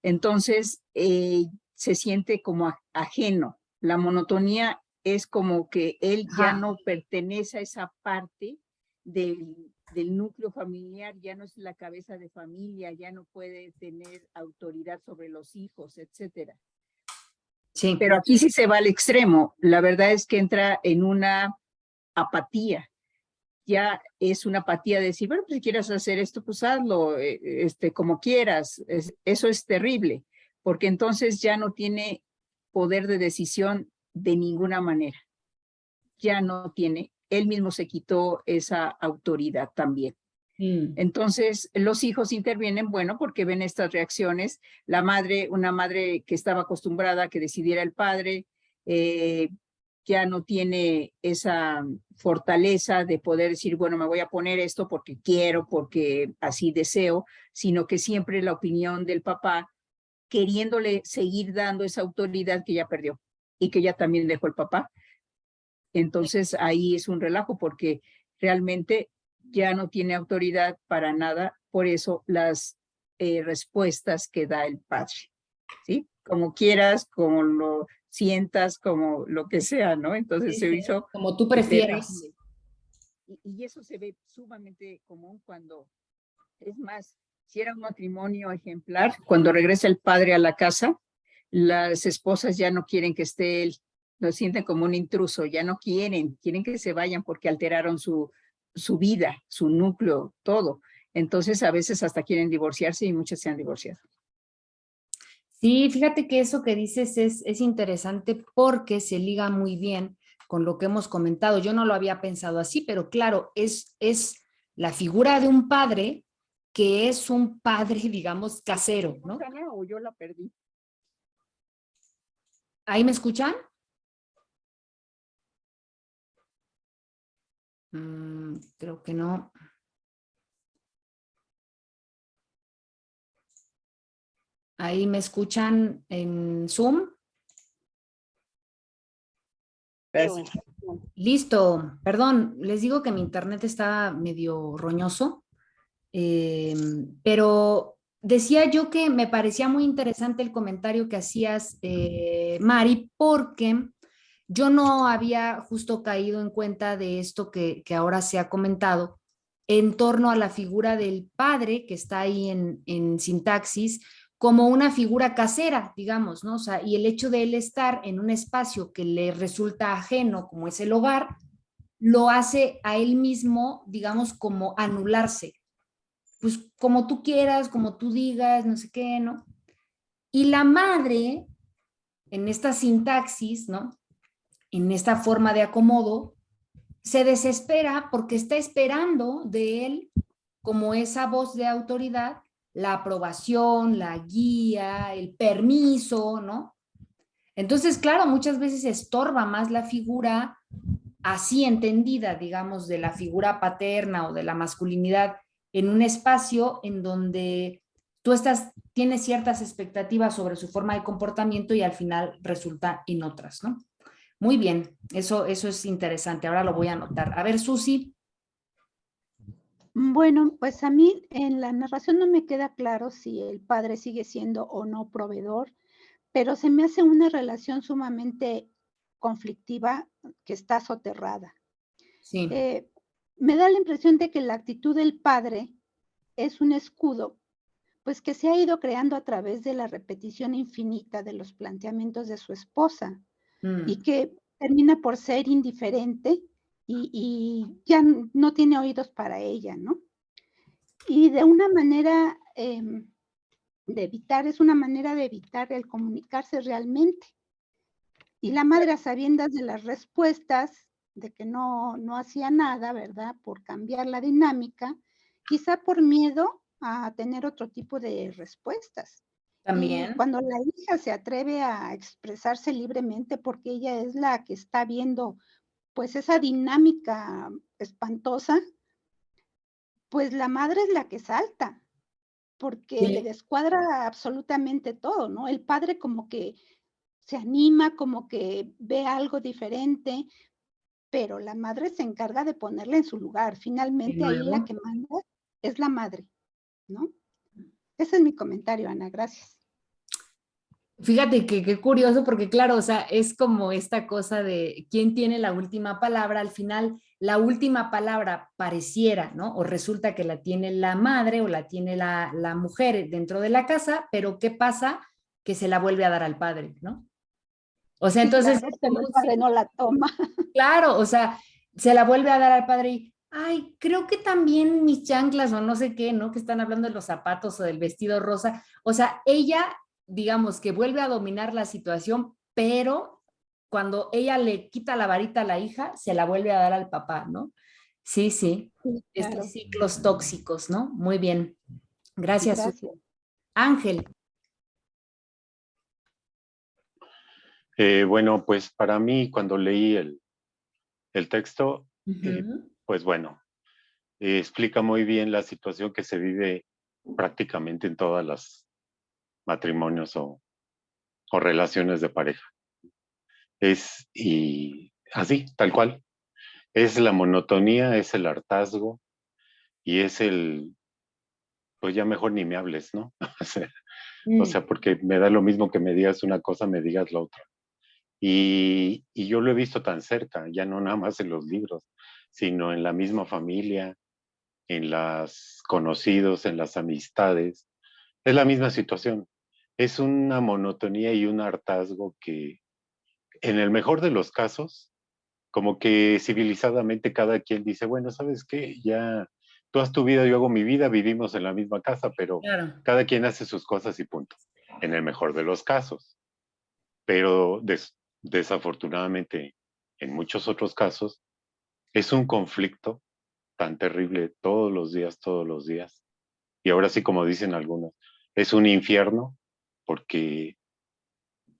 Entonces se siente como ajeno. La monotonía es como que él ya no pertenece a esa parte del núcleo familiar, ya no es la cabeza de familia, ya no puede tener autoridad sobre los hijos, etcétera. Sí. Pero aquí sí se va al extremo. La verdad es que entra en una apatía. Ya es una apatía de decir, bueno, pues si quieres hacer esto, pues hazlo, como quieras. Eso es terrible, porque entonces ya no tiene poder de decisión de ninguna manera. Ya no tiene, él mismo se quitó esa autoridad también. Entonces, los hijos intervienen, bueno, porque ven estas reacciones. La madre, una madre que estaba acostumbrada a que decidiera el padre, ya no tiene esa fortaleza de poder decir, bueno, me voy a poner esto porque quiero, porque así deseo, sino que siempre la opinión del papá, queriéndole seguir dando esa autoridad que ya perdió y que ya también dejó el papá. Entonces ahí es un relajo porque realmente ya no tiene autoridad para nada, por eso las respuestas que da el padre, ¿sí? Como quieras, como lo sientas, como lo que sea, ¿no? Entonces Sí, se sí, hizo como tú prefieras. terrible. Y eso se ve sumamente común cuando, es más, si era un matrimonio ejemplar, cuando regresa el padre a la casa, las esposas ya no quieren que esté él, lo sienten como un intruso, ya no quieren que se vayan porque alteraron su vida, su núcleo, todo. Entonces a veces hasta quieren divorciarse y muchas se han divorciado. Sí, fíjate que eso que dices es interesante porque se liga muy bien con lo que hemos comentado. Yo no lo había pensado así, pero claro, es la figura de un padre que es un padre, digamos, casero, ¿no? ¿O yo la perdí? ¿Ahí me escuchan? Creo que no. ¿Ahí me escuchan en Zoom? Listo, perdón, les digo que mi internet está medio roñoso, pero decía yo que me parecía muy interesante el comentario que hacías, Mari, porque yo no había justo caído en cuenta de esto que ahora se ha comentado en torno a la figura del padre que está ahí en sintaxis como una figura casera, digamos, ¿no? O sea, y el hecho de él estar en un espacio que le resulta ajeno, como es el hogar, lo hace a él mismo, digamos, como anularse. Pues como tú quieras, como tú digas, no sé qué, ¿no? Y la madre, en esta sintaxis, ¿no? En esta forma de acomodo, se desespera porque está esperando de él, como esa voz de autoridad, la aprobación, la guía, el permiso, ¿no? Entonces, claro, muchas veces estorba más la figura así entendida, digamos, de la figura paterna o de la masculinidad en un espacio en donde tú tienes ciertas expectativas sobre su forma de comportamiento y al final resulta en otras, ¿no? Muy bien, eso es interesante. Ahora lo voy a anotar. A ver, Susi. Bueno, pues a mí en la narración no me queda claro si el padre sigue siendo o no proveedor, pero se me hace una relación sumamente conflictiva que está soterrada. Sí. Me da la impresión de que la actitud del padre es un escudo, pues que se ha ido creando a través de la repetición infinita de los planteamientos de su esposa y que termina por ser indiferente y ya no tiene oídos para ella, ¿no? Y de una manera es una manera de evitar el comunicarse realmente. Y la madre, a sabiendas de las respuestas, de que no hacía nada, ¿verdad? Por cambiar la dinámica, quizá por miedo a tener otro tipo de respuestas. También. Y cuando la hija se atreve a expresarse libremente, porque ella es la que está viendo, pues, esa dinámica espantosa, pues la madre es la que salta, porque le descuadra absolutamente todo, ¿no? El padre como que se anima, como que ve algo diferente, pero la madre se encarga de ponerla en su lugar. Finalmente ahí la que manda es la madre, ¿no? Ese es mi comentario, Ana, gracias. Fíjate que qué curioso, porque claro, o sea, es como esta cosa de quién tiene la última palabra. Al final, la última palabra pareciera, ¿no? O resulta que la tiene la madre o la tiene la mujer dentro de la casa, pero ¿qué pasa? Que se la vuelve a dar al padre, ¿no? O sea, entonces claro, es como el padre no la toma. Claro, o sea, se la vuelve a dar al padre y, ay, creo que también mis chanclas o no sé qué, ¿no? Que están hablando de los zapatos o del vestido rosa. O sea, ella, digamos que vuelve a dominar la situación, pero cuando ella le quita la varita a la hija, se la vuelve a dar al papá, ¿no? Sí, sí. Sí, claro. Estos ciclos tóxicos, ¿no? Muy bien. Gracias. Gracias. Ángel. Bueno, pues para mí cuando leí el texto, pues bueno, explica muy bien la situación que se vive prácticamente en todas las matrimonios o relaciones de pareja. Y así, tal cual. Es la monotonía, es el hartazgo y es pues ya mejor ni me hables, ¿no? O sea, porque me da lo mismo que me digas una cosa, me digas la otra. Y yo lo he visto tan cerca, ya no nada más en los libros, sino en la misma familia, en los conocidos, en las amistades. Es la misma situación. Es una monotonía y un hartazgo que, en el mejor de los casos, como que civilizadamente cada quien dice, bueno, ¿sabes qué? Ya tú haz tu vida, yo hago mi vida, vivimos en la misma casa, pero Claro. cada quien hace sus cosas y punto. En el mejor de los casos. Pero desafortunadamente, en muchos otros casos, es un conflicto tan terrible todos los días. Y ahora sí, como dicen algunos, es un infierno porque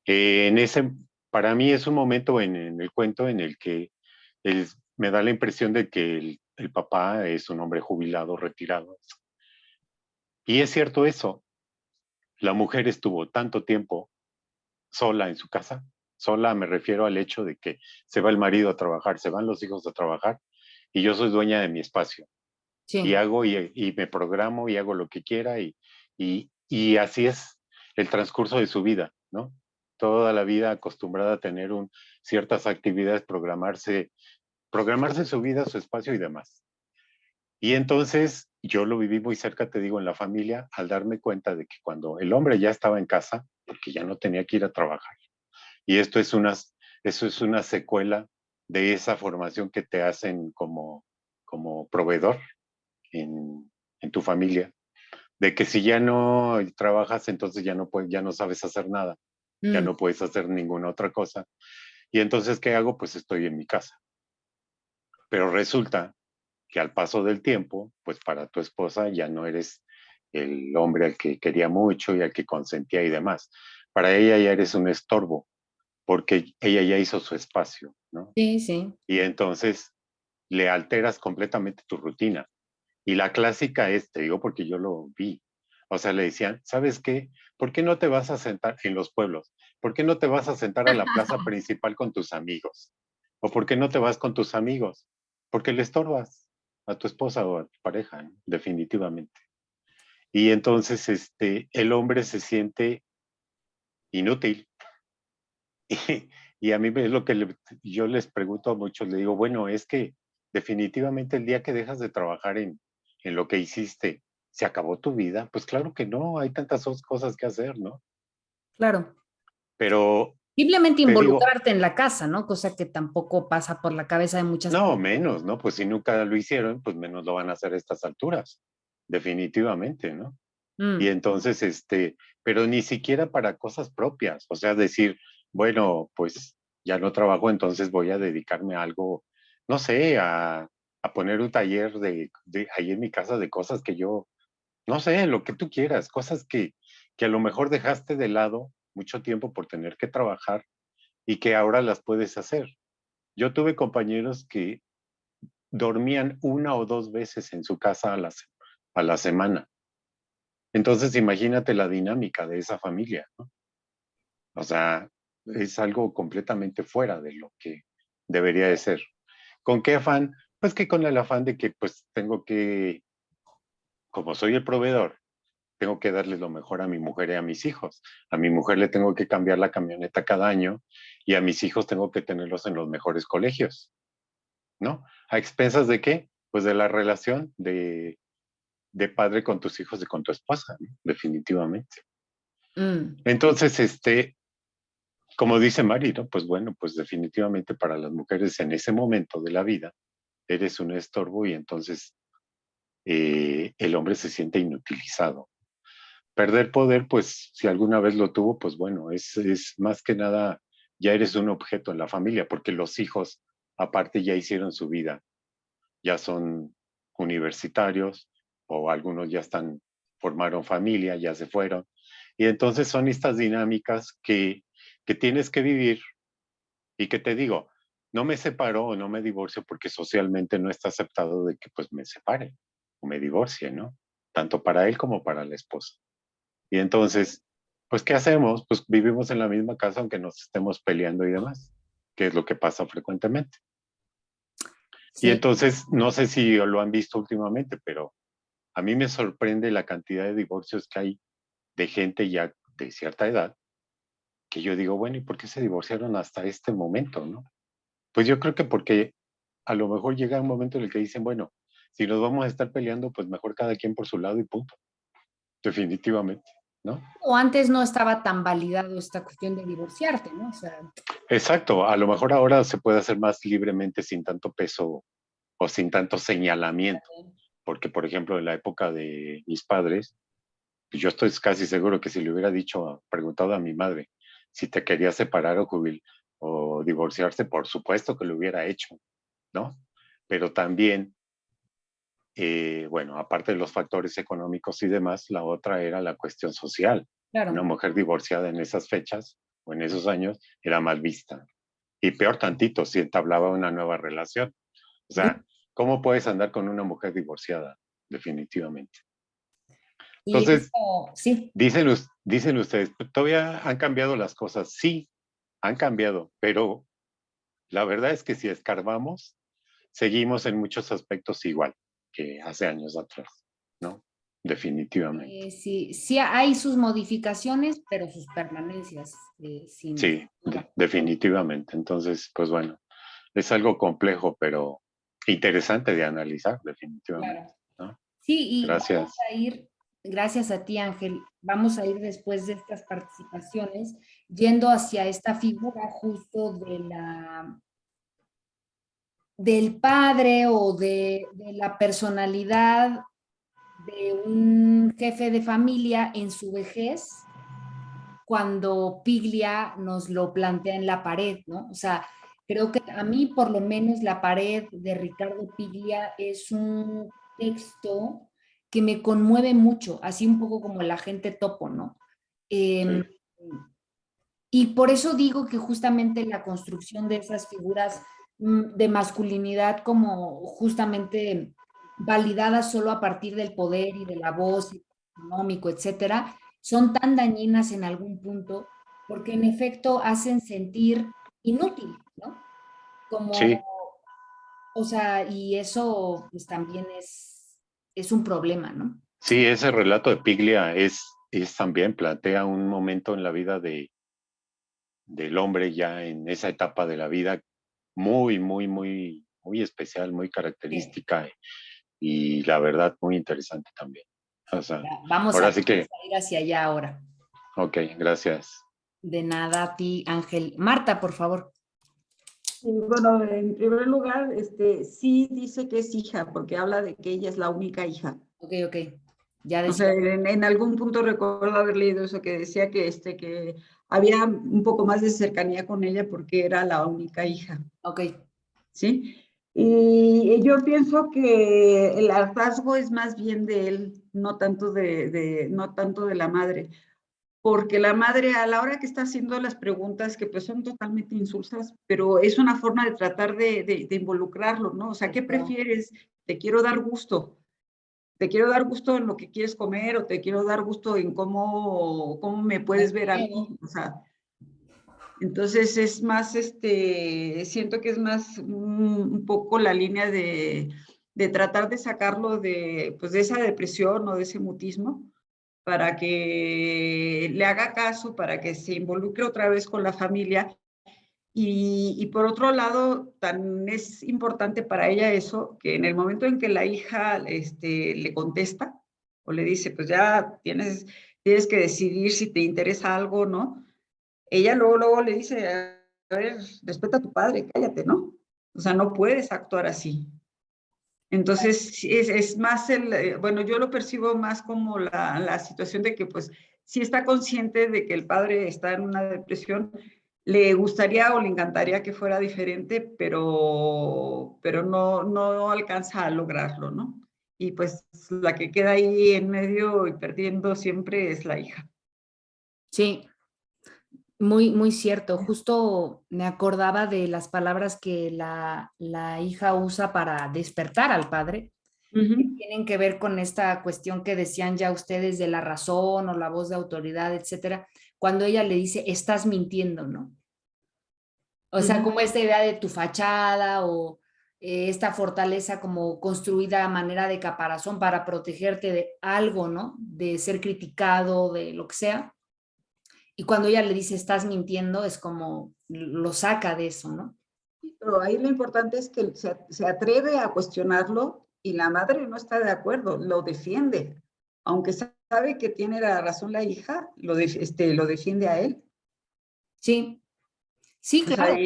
en ese, para mí es un momento en el cuento en el que me da la impresión de que el papá es un hombre jubilado, retirado. Y es cierto eso, la mujer estuvo tanto tiempo sola en su casa. Sola me refiero al hecho de que se va el marido a trabajar, se van los hijos a trabajar y yo soy dueña de mi espacio. Y Sí. hago y me programo y hago lo que quiera y así es el transcurso de su vida, ¿no? Toda la vida acostumbrada a tener ciertas actividades, programarse su vida, su espacio y demás. Y entonces yo lo viví muy cerca, te digo, en la familia, al darme cuenta de que cuando el hombre ya estaba en casa, porque ya no tenía que ir a trabajar, y eso es una secuela de esa formación que te hacen como proveedor en tu familia, de que si ya no trabajas, entonces ya no sabes hacer nada, ya no puedes hacer ninguna otra cosa. Y entonces, ¿qué hago? Pues estoy en mi casa. Pero resulta que al paso del tiempo, pues para tu esposa ya no eres el hombre al que quería mucho y al que consentía y demás. Para ella ya eres un estorbo, porque ella ya hizo su espacio, ¿no? Sí, sí. Y entonces le alteras completamente tu rutina. Y la clásica es, te digo porque yo lo vi, o sea, le decían, ¿sabes qué? ¿Por qué no te vas a sentar en los pueblos? ¿Por qué no te vas a sentar a la plaza principal con tus amigos? ¿O por qué no te vas con tus amigos? Porque le estorbas a tu esposa o a tu pareja, ¿no? Definitivamente. Y entonces el hombre se siente inútil. Y a mí es lo que yo les pregunto a muchos, le digo, bueno, es que definitivamente el día que dejas de trabajar en lo que hiciste, ¿se acabó tu vida? Pues claro que no, hay tantas cosas que hacer, ¿no? Claro. Pero Simplemente te digo, involucrarte en la casa, ¿no? Cosa que tampoco pasa por la cabeza de muchas no, personas. menos, ¿no? Pues si nunca lo hicieron, pues menos lo van a hacer a estas alturas, definitivamente, ¿no? Y Mm, entonces, pero ni siquiera para cosas propias, o sea, decir, bueno, pues ya no trabajo, entonces voy a dedicarme a algo, no sé, a poner un taller ahí en mi casa de cosas que yo, no sé, lo que tú quieras, cosas que a lo mejor dejaste de lado mucho tiempo por tener que trabajar y que ahora las puedes hacer. Yo tuve compañeros que dormían una o dos veces en su casa a la semana. Entonces, imagínate la dinámica de esa familia, ¿no? O sea, es algo completamente fuera de lo que debería de ser. ¿Con qué afán? Pues que con el afán de que pues tengo que, como soy el proveedor, tengo que darle lo mejor a mi mujer y a mis hijos. A mi mujer le tengo que cambiar la camioneta cada año y a mis hijos tengo que tenerlos en los mejores colegios, ¿no? ¿A expensas de qué? Pues de la relación de padre con tus hijos y con tu esposa, ¿no? Definitivamente. mm. Entonces, como dice Mari, ¿no? Pues bueno, pues definitivamente para las mujeres en ese momento de la vida eres un estorbo y entonces el hombre se siente inutilizado. Perder poder, pues si alguna vez lo tuvo, pues bueno, es más que nada, ya eres un objeto en la familia, porque los hijos aparte ya hicieron su vida, ya son universitarios o algunos ya formaron familia, ya se fueron. Y entonces son estas dinámicas que que tienes que vivir y que te digo, no me separo o no me divorcio porque socialmente no está aceptado de que pues me separe o me divorcie, ¿no? Tanto para él como para la esposa. Y entonces, pues, ¿qué hacemos? Pues vivimos en la misma casa aunque nos estemos peleando y demás, que es lo que pasa frecuentemente. Y Sí, entonces, no sé si lo han visto últimamente, pero a mí me sorprende la cantidad de divorcios que hay de gente ya de cierta edad, que yo digo, bueno, ¿y por qué se divorciaron hasta este momento, no? Pues yo creo que porque a lo mejor llega un momento en el que dicen, bueno, si nos vamos a estar peleando, pues mejor cada quien por su lado y punto. Definitivamente, ¿no? o antes no estaba tan validado esta cuestión de divorciarte, ¿no? O sea, Exacto, a lo mejor ahora se puede hacer más libremente sin tanto peso o sin tanto señalamiento, porque por ejemplo en la época de mis padres, pues, yo estoy casi seguro que si le hubiera dicho, preguntado a mi madre si te quería separar o divorciarse, por supuesto que lo hubiera hecho, ¿no? Pero también, bueno, aparte de los factores económicos y demás, la otra era la cuestión social. Una claro. mujer divorciada en esas fechas o en esos años era mal vista. Y peor tantito, si entablaba una nueva relación. O sea, ¿cómo puedes andar con una mujer divorciada? Definitivamente. Y Entonces, eso, sí, dicen ustedes, ¿todavía han cambiado las cosas? Sí, han cambiado, pero la verdad es que si escarbamos, seguimos en muchos aspectos igual que hace años atrás, ¿no? Definitivamente. sí, sí hay sus modificaciones, pero sus permanencias, sin Sí, duda. definitivamente. Entonces, pues bueno, es algo complejo, pero interesante de analizar, definitivamente, Claro. ¿no? Sí, y vamos Gracias. a ir, gracias a ti, Ángel, vamos a ir después de estas participaciones yendo hacia esta figura justo del padre o de la personalidad de un jefe de familia en su vejez, cuando Piglia nos lo plantea en la pared, ¿no? O sea, creo que a mí por lo menos La pared de Ricardo Piglia es un texto que me conmueve mucho, así un poco como El agente topo, ¿no? Sí, Eh, y por eso digo que justamente la construcción de esas figuras de masculinidad como justamente validadas solo a partir del poder y de la voz económico, etcétera, son tan dañinas en algún punto porque en efecto hacen sentir inútil, ¿no? Como, sí, o sea, y eso pues también es un problema, ¿no? sí, ese relato de Piglia es también plantea un momento en la vida del hombre ya en esa etapa de la vida muy, muy, muy, muy especial, muy Sí. característica y la verdad muy interesante también. O sea, Vamos ahora a, sí que, vamos a ir hacia allá ahora. ok, gracias. De nada a ti, Ángel. Marta, por favor. Y bueno, en primer lugar, sí dice que es hija, porque habla de que ella es la única hija. Ok, ok. Ya O decía. sea, en algún punto recuerdo haber leído eso, que decía que había un poco más de cercanía con ella porque era la única hija. Ok. ¿Sí? Y yo pienso que el hartazgo es más bien de él, no tanto no tanto de la madre, porque la madre a la hora que está haciendo las preguntas, que pues son totalmente insulsas, pero es una forma de tratar de involucrarlo, ¿no? O sea, ¿qué prefieres? Te quiero dar gusto. Te quiero dar gusto en lo que quieres comer o te quiero dar gusto en cómo me puedes ver a mí. O sea, entonces es más, siento que es más un poco la línea de tratar de sacarlo pues de esa depresión o de ese mutismo para que le haga caso, para que se involucre otra vez con la familia. Y por otro lado, tan es importante para ella eso, que en el momento en que la hija le contesta o le dice, pues ya tienes que decidir si te interesa algo o no, ella luego le dice, a ver, respeta a tu padre, cállate, ¿no? O sea, no puedes actuar así. Entonces, es más bueno, yo lo percibo más como la situación de que, pues, sí está consciente de que el padre está en una depresión, le gustaría o le encantaría que fuera diferente, pero no alcanza a lograrlo, ¿no? Y pues la que queda ahí en medio y perdiendo siempre es la hija. Sí. Muy, muy cierto. Justo me acordaba de las palabras que la hija usa para despertar al padre, que Ujú. tienen que ver con esta cuestión que decían ya ustedes de la razón o la voz de autoridad, etcétera, cuando ella le dice, estás mintiendo, ¿no? O sea, Ujú. como esta idea de tu fachada o esta fortaleza como construida a manera de caparazón para protegerte de algo, ¿no? De ser criticado, de lo que sea. Y cuando ella le dice, estás mintiendo, es como lo saca de eso, ¿no? Pero ahí lo importante es que se atreve a cuestionarlo y la madre no está de acuerdo, lo defiende. Aunque sabe que tiene la razón la hija, lo defiende a él. Sí, sí, O sea, claro.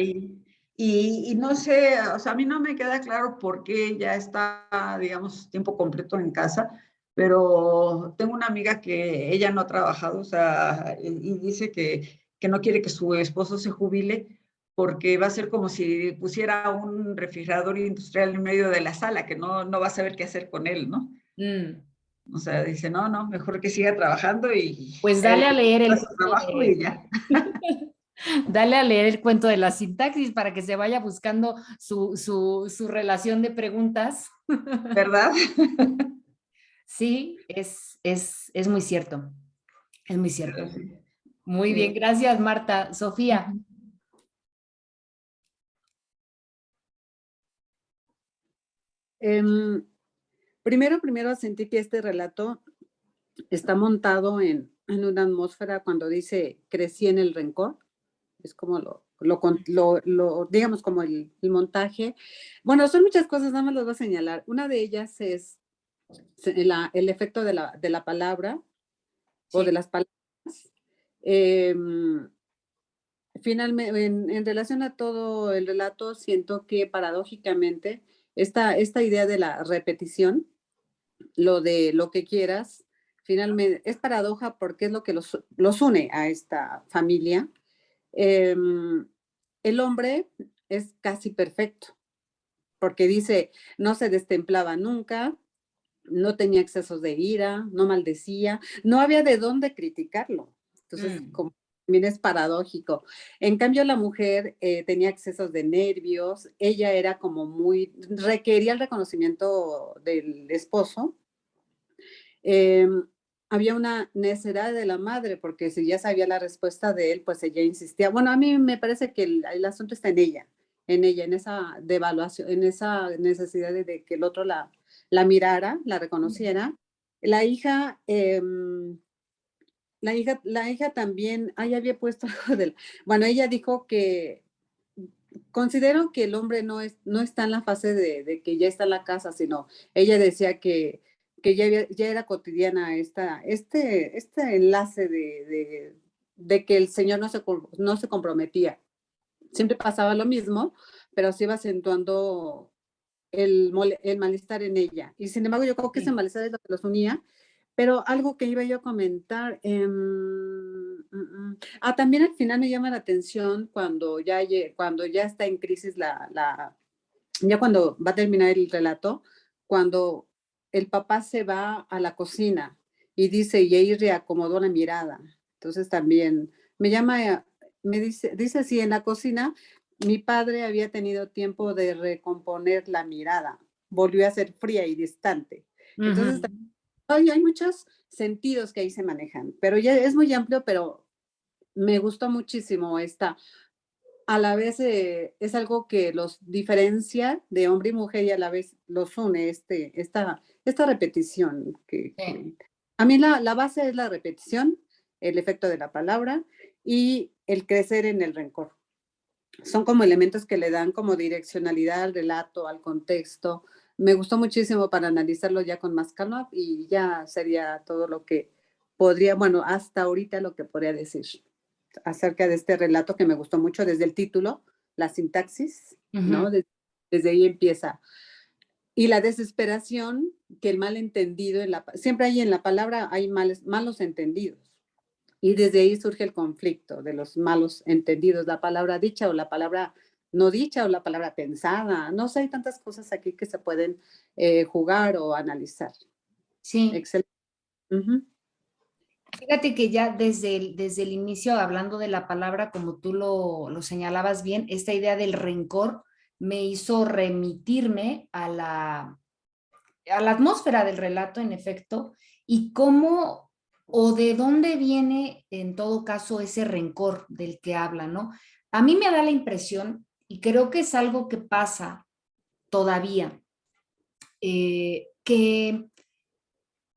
y no sé, o sea, a mí no me queda claro por qué ella está, digamos, tiempo completo en casa, pero tengo una amiga que ella no ha trabajado, o sea, y dice que no quiere que su esposo se jubile porque va a ser como si pusiera un refrigerador industrial en medio de la sala, que no va a saber qué hacer con él, ¿no? Mm. O sea, dice, no, mejor que siga trabajando y Pues él dale a leer haga el su cuento trabajo y ya, dale a leer el cuento de la sintaxis para que se vaya buscando su relación de preguntas. ¿verdad? Sí, es muy cierto, es muy cierto. Sí. Muy bien, Sí. gracias Marta. Sofía. Em, primero sentí que este relato está montado en una atmósfera cuando dice crecí en el rencor. Es como digamos, como el montaje. Bueno, son muchas cosas, nada más las voy a señalar. Una de ellas es el efecto de la palabra o de Sí. las palabras. Em, Finalmente, en relación a todo el relato, siento que paradójicamente esta idea de la repetición, lo de lo que quieras, finalmente es paradoja porque es lo que los une a esta familia. Em, el hombre es casi perfecto, porque dice, no se destemplaba nunca, no tenía excesos de ira, no maldecía, no había de dónde criticarlo. Entonces, Mm. como también es paradójico. En cambio, la mujer tenía excesos de nervios, ella era como requería el reconocimiento del esposo. Eh, Había una necedad de la madre, porque si ya sabía la respuesta de él, pues ella insistía. Bueno, a mí me parece que el asunto está en ella, en esa devaluación, en esa necesidad de que el otro la mirara, la reconociera. La hija, la hija también, había puesto algo bueno, ella dijo que considero que el hombre no está en la fase de que ya está en la casa, sino ella decía que ya era cotidiana este enlace de que el Señor no se comprometía. Siempre pasaba lo mismo, pero se iba acentuando el malestar en ella. Y sin embargo, yo creo que ese Sí. malestar es lo que los unía. Pero algo que iba yo a comentar, también al final me llama la atención cuando ya está en crisis ya cuando va a terminar el relato, cuando el papá se va a la cocina y dice, y ahí reacomodó la mirada. Entonces también dice así, en la cocina, mi padre había tenido tiempo de recomponer la mirada, volvió a ser fría y distante. Entonces, Ujú. hay muchos sentidos que ahí se manejan, pero ya es muy amplio, pero me gustó muchísimo esta. A la vez es algo que los diferencia de hombre y mujer y a la vez los une, esta repetición. Sí. A mí la base es la repetición, el efecto de la palabra y el crecer en el rencor. Son como elementos que le dan como direccionalidad al relato, al contexto. Me gustó muchísimo para analizarlo ya con más calma y ya sería todo lo que podría, bueno, hasta ahorita lo que podría decir acerca de este relato que me gustó mucho desde el título, la sintaxis, ¿no? Ujú. Desde ahí empieza. Y la desesperación, que el malentendido, siempre hay en la palabra, hay malos entendidos. Y desde ahí surge el conflicto de los malos entendidos, la palabra dicha o la palabra no dicha o la palabra pensada. No sé, hay tantas cosas aquí que se pueden jugar o analizar. Sí. Excelente. Uh -huh. Fíjate que ya desde el inicio, hablando de la palabra, como tú lo señalabas bien, esta idea del rencor me hizo remitirme a la atmósfera del relato, en efecto, y cómo o de dónde viene, en todo caso, ese rencor del que habla, ¿no? A mí me da la impresión, y creo que es algo que pasa todavía, que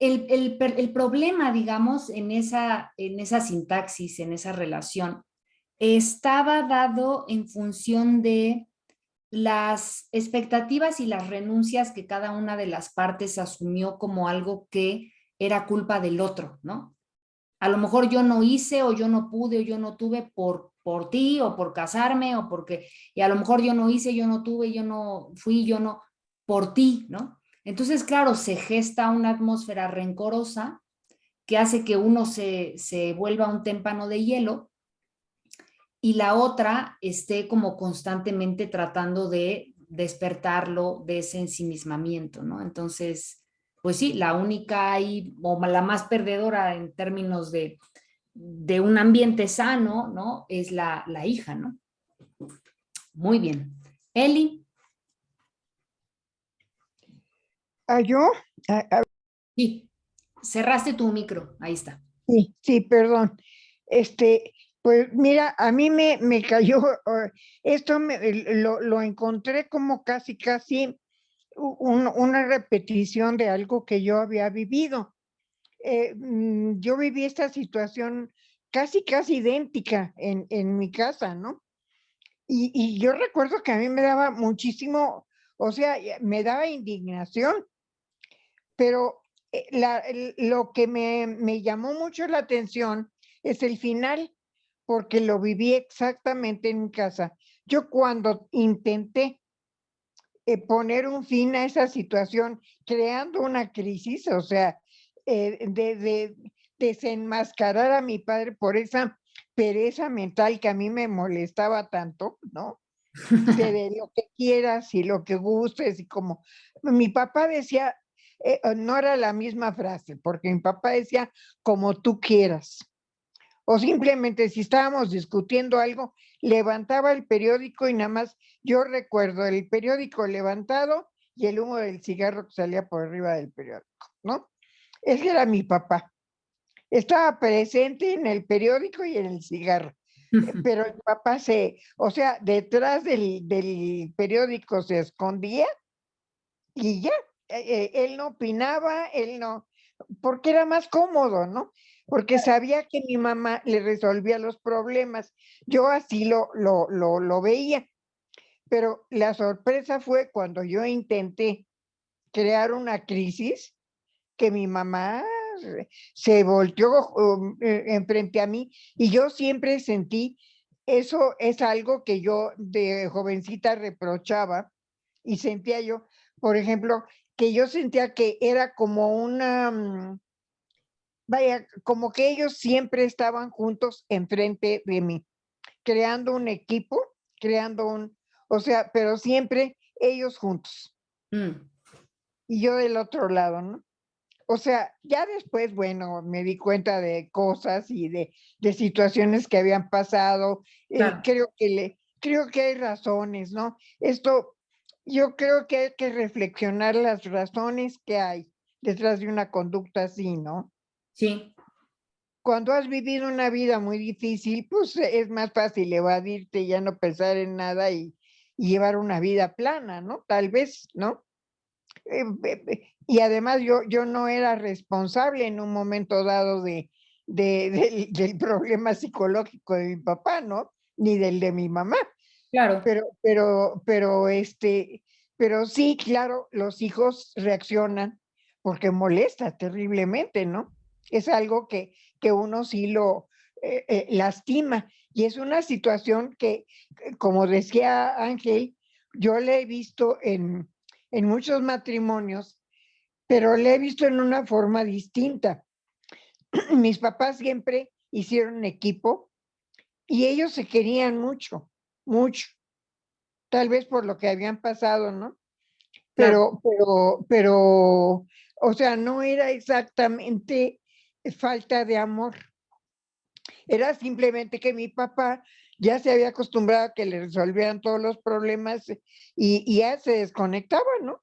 el problema, digamos, en esa sintaxis, en esa relación, estaba dado en función de las expectativas y las renuncias que cada una de las partes asumió como algo que era culpa del otro, ¿no? A lo mejor yo no hice o yo no pude o yo no tuve por ti o por casarme o porque, y a lo mejor yo no hice, yo no tuve, yo no fui, yo no, por ti, ¿no? Entonces, claro, se gesta una atmósfera rencorosa que hace que uno se vuelva un témpano de hielo y la otra esté como constantemente tratando de despertarlo de ese ensimismamiento, ¿no? Entonces, pues sí, la única y, o la más perdedora en términos de un ambiente sano, ¿no? Es la hija, ¿no? Muy bien. Eli. ¿Yo? Sí, cerraste tu micro, ahí está. Sí, sí, perdón. Pues mira, a mí me cayó, esto lo encontré como casi una repetición de algo que yo había vivido. Yo viví esta situación casi idéntica en mi casa, ¿no? Y yo recuerdo que a mí me daba muchísimo, o sea, me daba indignación, pero lo que me llamó mucho la atención es el final, porque lo viví exactamente en mi casa. Yo cuando intenté poner un fin a esa situación, creando una crisis, o sea, de desenmascarar a mi padre por esa pereza mental que a mí me molestaba tanto, ¿no? De lo que quieras y lo que gustes y como mi papá decía, no era la misma frase, porque mi papá decía como tú quieras. O simplemente si estábamos discutiendo algo, levantaba el periódico y nada más yo recuerdo el periódico levantado y el humo del cigarro que salía por arriba del periódico, ¿no? Ese era mi papá. Estaba presente en el periódico y en el cigarro. Pero el papá o sea, detrás del periódico se escondía y ya, él no opinaba, él no, porque era más cómodo, ¿no? Porque sabía que mi mamá le resolvía los problemas. Yo así lo veía, pero la sorpresa fue cuando yo intenté crear una crisis que mi mamá se volteó enfrente a mí y yo siempre sentí, eso es algo que yo de jovencita reprochaba y sentía yo, por ejemplo, que yo sentía que era como vaya, como que ellos siempre estaban juntos enfrente de mí, creando un equipo, o sea, pero siempre ellos juntos y yo del otro lado, ¿no? O sea, ya después, bueno, me di cuenta de cosas y de situaciones que habían pasado. Claro. Creo que hay razones, ¿no? Yo creo que hay que reflexionar las razones que hay detrás de una conducta así, ¿no? Sí. Cuando has vivido una vida muy difícil, pues es más fácil evadirte, ya no pensar en nada y llevar una vida plana, ¿no? Tal vez, ¿no? Y además yo no era responsable en un momento dado del problema psicológico de mi papá, ¿no? Ni del de mi mamá. Claro. Pero sí, claro, los hijos reaccionan porque molesta terriblemente, ¿no? Es algo que uno sí lo lastima. Y es una situación que, como decía Ángel, yo le he visto en muchos matrimonios, pero le he visto en una forma distinta. Mis papás siempre hicieron equipo y ellos se querían mucho, mucho, tal vez por lo que habían pasado, ¿no? Claro. Pero, o sea, no era exactamente falta de amor. Era simplemente que mi papá ya se había acostumbrado a que le resolvieran todos los problemas y ya se desconectaba, ¿no?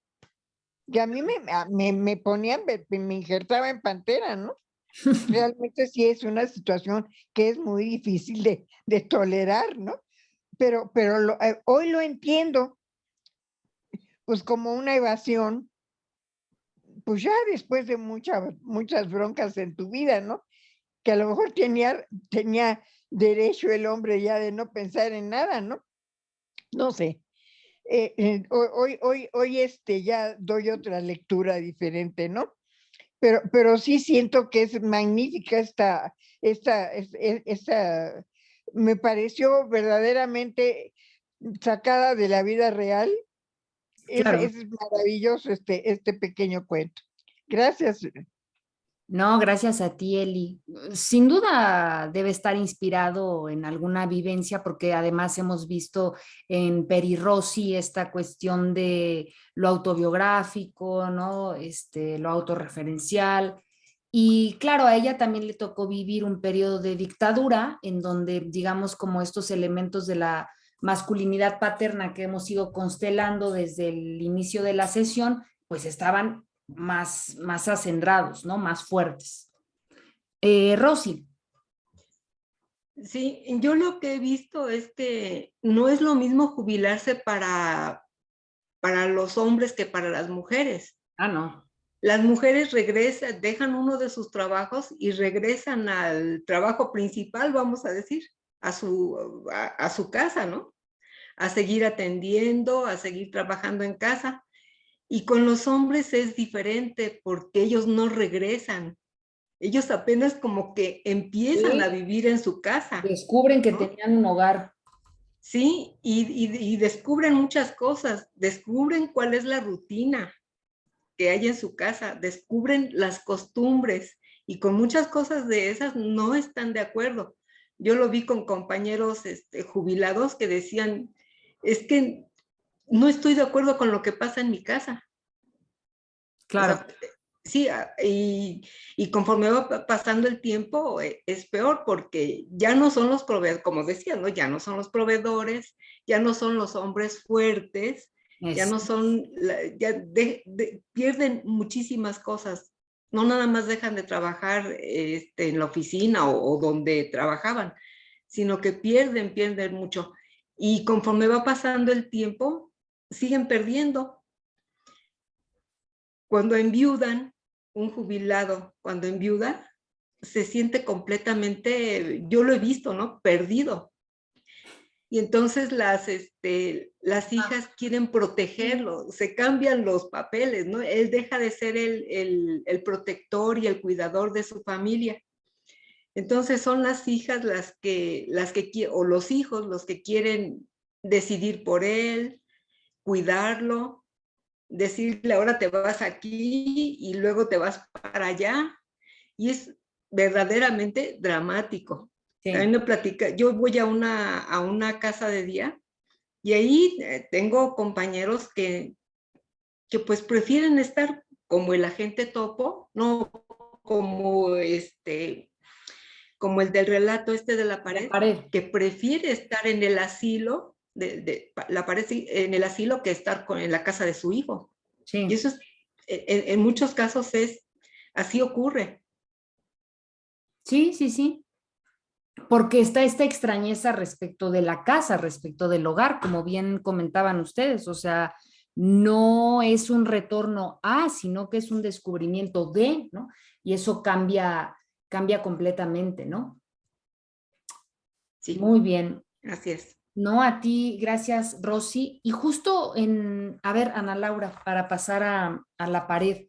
Y a mí me ponían, me injertaba en pantera, ¿no? Realmente sí es una situación que es muy difícil de tolerar, ¿no? Pero hoy lo entiendo, pues como una evasión, pues ya después de muchas broncas en tu vida, ¿no? Que a lo mejor tenía derecho el hombre ya de no pensar en nada, ¿no? No sé. Hoy ya doy otra lectura diferente, ¿no? Pero sí siento que es magnífica esta, me pareció verdaderamente sacada de la vida real. Claro. Es maravilloso este pequeño cuento. Gracias. No, gracias a ti, Eli. Sin duda debe estar inspirado en alguna vivencia, porque además hemos visto en Peri Rossi esta cuestión de lo autobiográfico, ¿no? Lo autorreferencial. Y claro, a ella también le tocó vivir un periodo de dictadura en donde, digamos, como estos elementos de la masculinidad paterna que hemos ido constelando desde el inicio de la sesión, pues estaban más acendrados, ¿no? Más fuertes. Rosy. Sí, yo lo que he visto es que no es lo mismo jubilarse para los hombres que para las mujeres. Ah, no. Las mujeres regresan, dejan uno de sus trabajos y regresan al trabajo principal, vamos a decir, a su casa, ¿no? A seguir atendiendo, a seguir trabajando en casa. Y con los hombres es diferente porque ellos no regresan. Ellos apenas como que empiezan a vivir en su casa. Descubren que tenían un hogar. Sí, y descubren muchas cosas. Descubren cuál es la rutina que hay en su casa. Descubren las costumbres. Y con muchas cosas de esas no están de acuerdo. Yo lo vi con compañeros jubilados que decían, es que no estoy de acuerdo con lo que pasa en mi casa. Claro. O sea, sí, y conforme va pasando el tiempo es peor porque ya no son los proveedores, como decía, ¿no? Ya no son los proveedores, ya no son los hombres fuertes, ya no son, pierden muchísimas cosas. No nada más dejan de trabajar en la oficina o donde trabajaban, sino que pierden mucho. Y conforme va pasando el tiempo, siguen perdiendo. Cuando enviudan, un jubilado, cuando enviuda, se siente completamente, yo lo he visto, ¿no? Perdido. Y entonces las hijas quieren protegerlo, se cambian los papeles, ¿no? Él deja de ser el protector y el cuidador de su familia. Entonces son las hijas o los hijos los que quieren decidir por él, cuidarlo, decirle ahora te vas aquí y luego te vas para allá. Y es verdaderamente dramático. Sí. También me platica, yo voy a una casa de día y ahí tengo compañeros que pues prefieren estar como el agente Topo, no como como el del relato de la pared, que prefiere estar en el asilo, la pared en el asilo que estar en la casa de su hijo. Sí. Y eso es, en muchos casos así ocurre. Sí, sí, sí. Porque está esta extrañeza respecto de la casa, respecto del hogar, como bien comentaban ustedes. O sea, no es un retorno a, sino que es un descubrimiento de, ¿no? Y eso cambia completamente, ¿no? Sí. Muy bien. Así es. No, a ti, gracias, Rosy. Y justo a ver, Ana Laura, para pasar a la pared.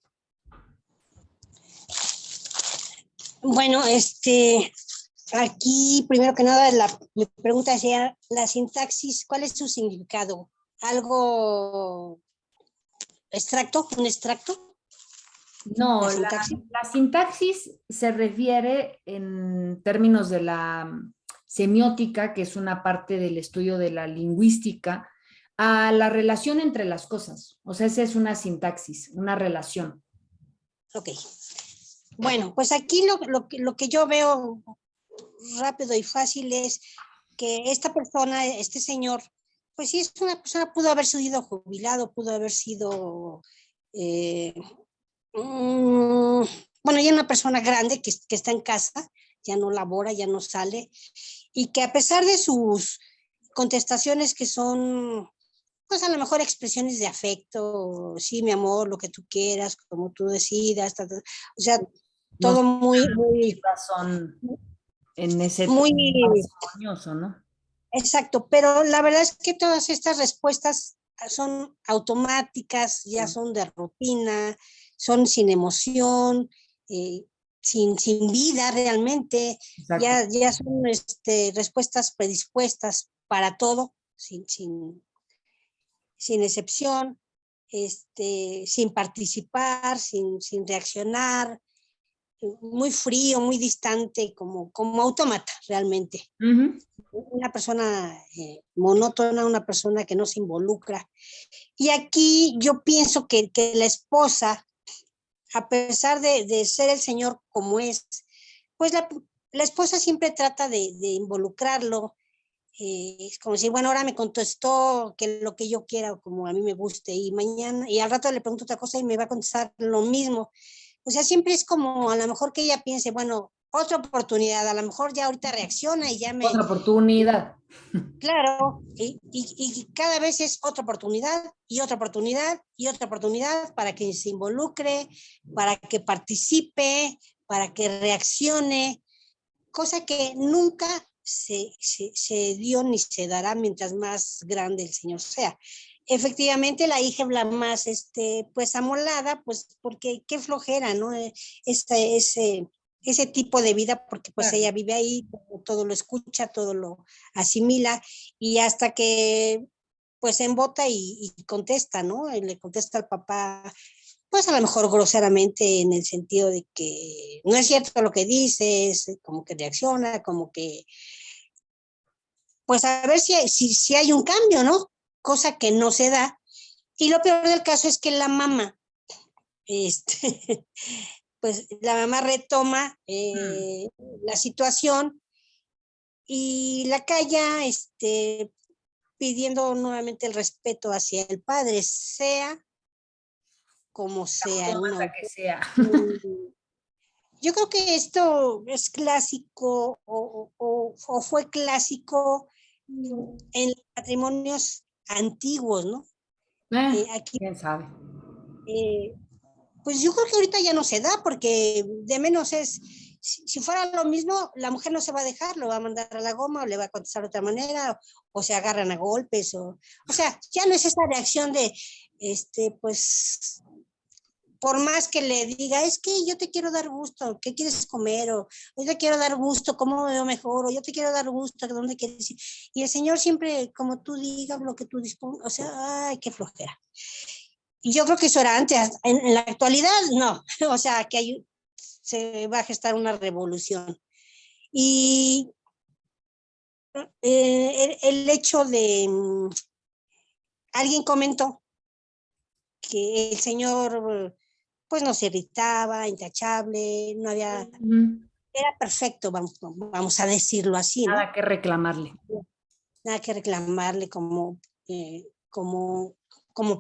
Bueno, aquí, primero que nada, mi pregunta sería, la sintaxis, ¿cuál es su significado? ¿Algo extracto, un extracto? No, la sintaxis se refiere en términos de la semiótica, que es una parte del estudio de la lingüística, a la relación entre las cosas. O sea, esa es una sintaxis, una relación. Ok. Bueno, pues aquí lo que yo veo rápido y fácil es que esta persona, este señor, pues sí es una persona, pudo haber sido jubilado, pudo haber sido, bueno, ya una persona grande que está en casa, ya no labora, ya no sale, y que a pesar de sus contestaciones que son, pues a lo mejor expresiones de afecto, sí, mi amor, lo que tú quieras, como tú decidas, o sea, todo No muy, muy, son en ese muy, parsimonioso, ¿no? exacto, pero la verdad es que todas estas respuestas son automáticas, ya son de rutina, son sin emoción, eh, sin vida realmente, ya son respuestas predispuestas para todo, sin excepción, sin participar, sin reaccionar, muy frío, muy distante, como autómata realmente. Una persona monótona, una persona que no se involucra. Y aquí yo pienso que la esposa, a pesar de ser el señor como es, pues la esposa siempre trata de involucrarlo. Es como si, bueno, ahora me contestó que lo que yo quiera o como a mí me guste, y mañana, y al rato le pregunto otra cosa y me va a contestar lo mismo. O sea, siempre es como a lo mejor que ella piense, bueno, otra oportunidad, a lo mejor ya ahorita reacciona y ya me... Otra oportunidad. Claro, y cada vez es otra oportunidad y otra oportunidad y otra oportunidad para que se involucre, para que participe, para que reaccione, cosa que nunca se dio ni se dará mientras más grande el señor sea. Efectivamente, la hija la más, pues, amolada, pues, porque qué flojera, ¿no? Ese tipo de vida, porque pues ella vive ahí, todo lo escucha, todo lo asimila, y hasta que pues embota y contesta, ¿no? Y le contesta al papá, pues a lo mejor groseramente, en el sentido de que no es cierto lo que dices, como que reacciona, como que, pues a ver si hay un cambio, ¿no? Cosa que no se da. Y lo peor del caso es que la mamá, pues la mamá retoma la situación y la calla, pidiendo nuevamente el respeto hacia el padre, sea como sea, ¿no? Que sea. Yo creo que esto es clásico o fue clásico en matrimonios antiguos, ¿no? Aquí, ¿Quién sabe? pues yo creo que ahorita ya no se da, porque de menos es, si fuera lo mismo, la mujer no se va a dejar, lo va a mandar a la goma o le va a contestar de otra manera, o se agarran a golpes, o sea, ya no es esa reacción de, pues, por más que le diga, es que yo te quiero dar gusto, ¿qué quieres comer? O yo te quiero dar gusto, ¿cómo me veo mejor? O yo te quiero dar gusto, ¿dónde quieres ir? Y el Señor siempre, como tú digas, lo que tú dispongas, o sea, ay, qué flojera. Y yo creo que eso era antes, en la actualidad no, o sea, que se va a gestar una revolución. Y el hecho de, alguien comentó que el Señor pues no se irritaba, intachable, no había, era perfecto, vamos a decirlo así, ¿no? Nada que reclamarle. Nada que reclamarle como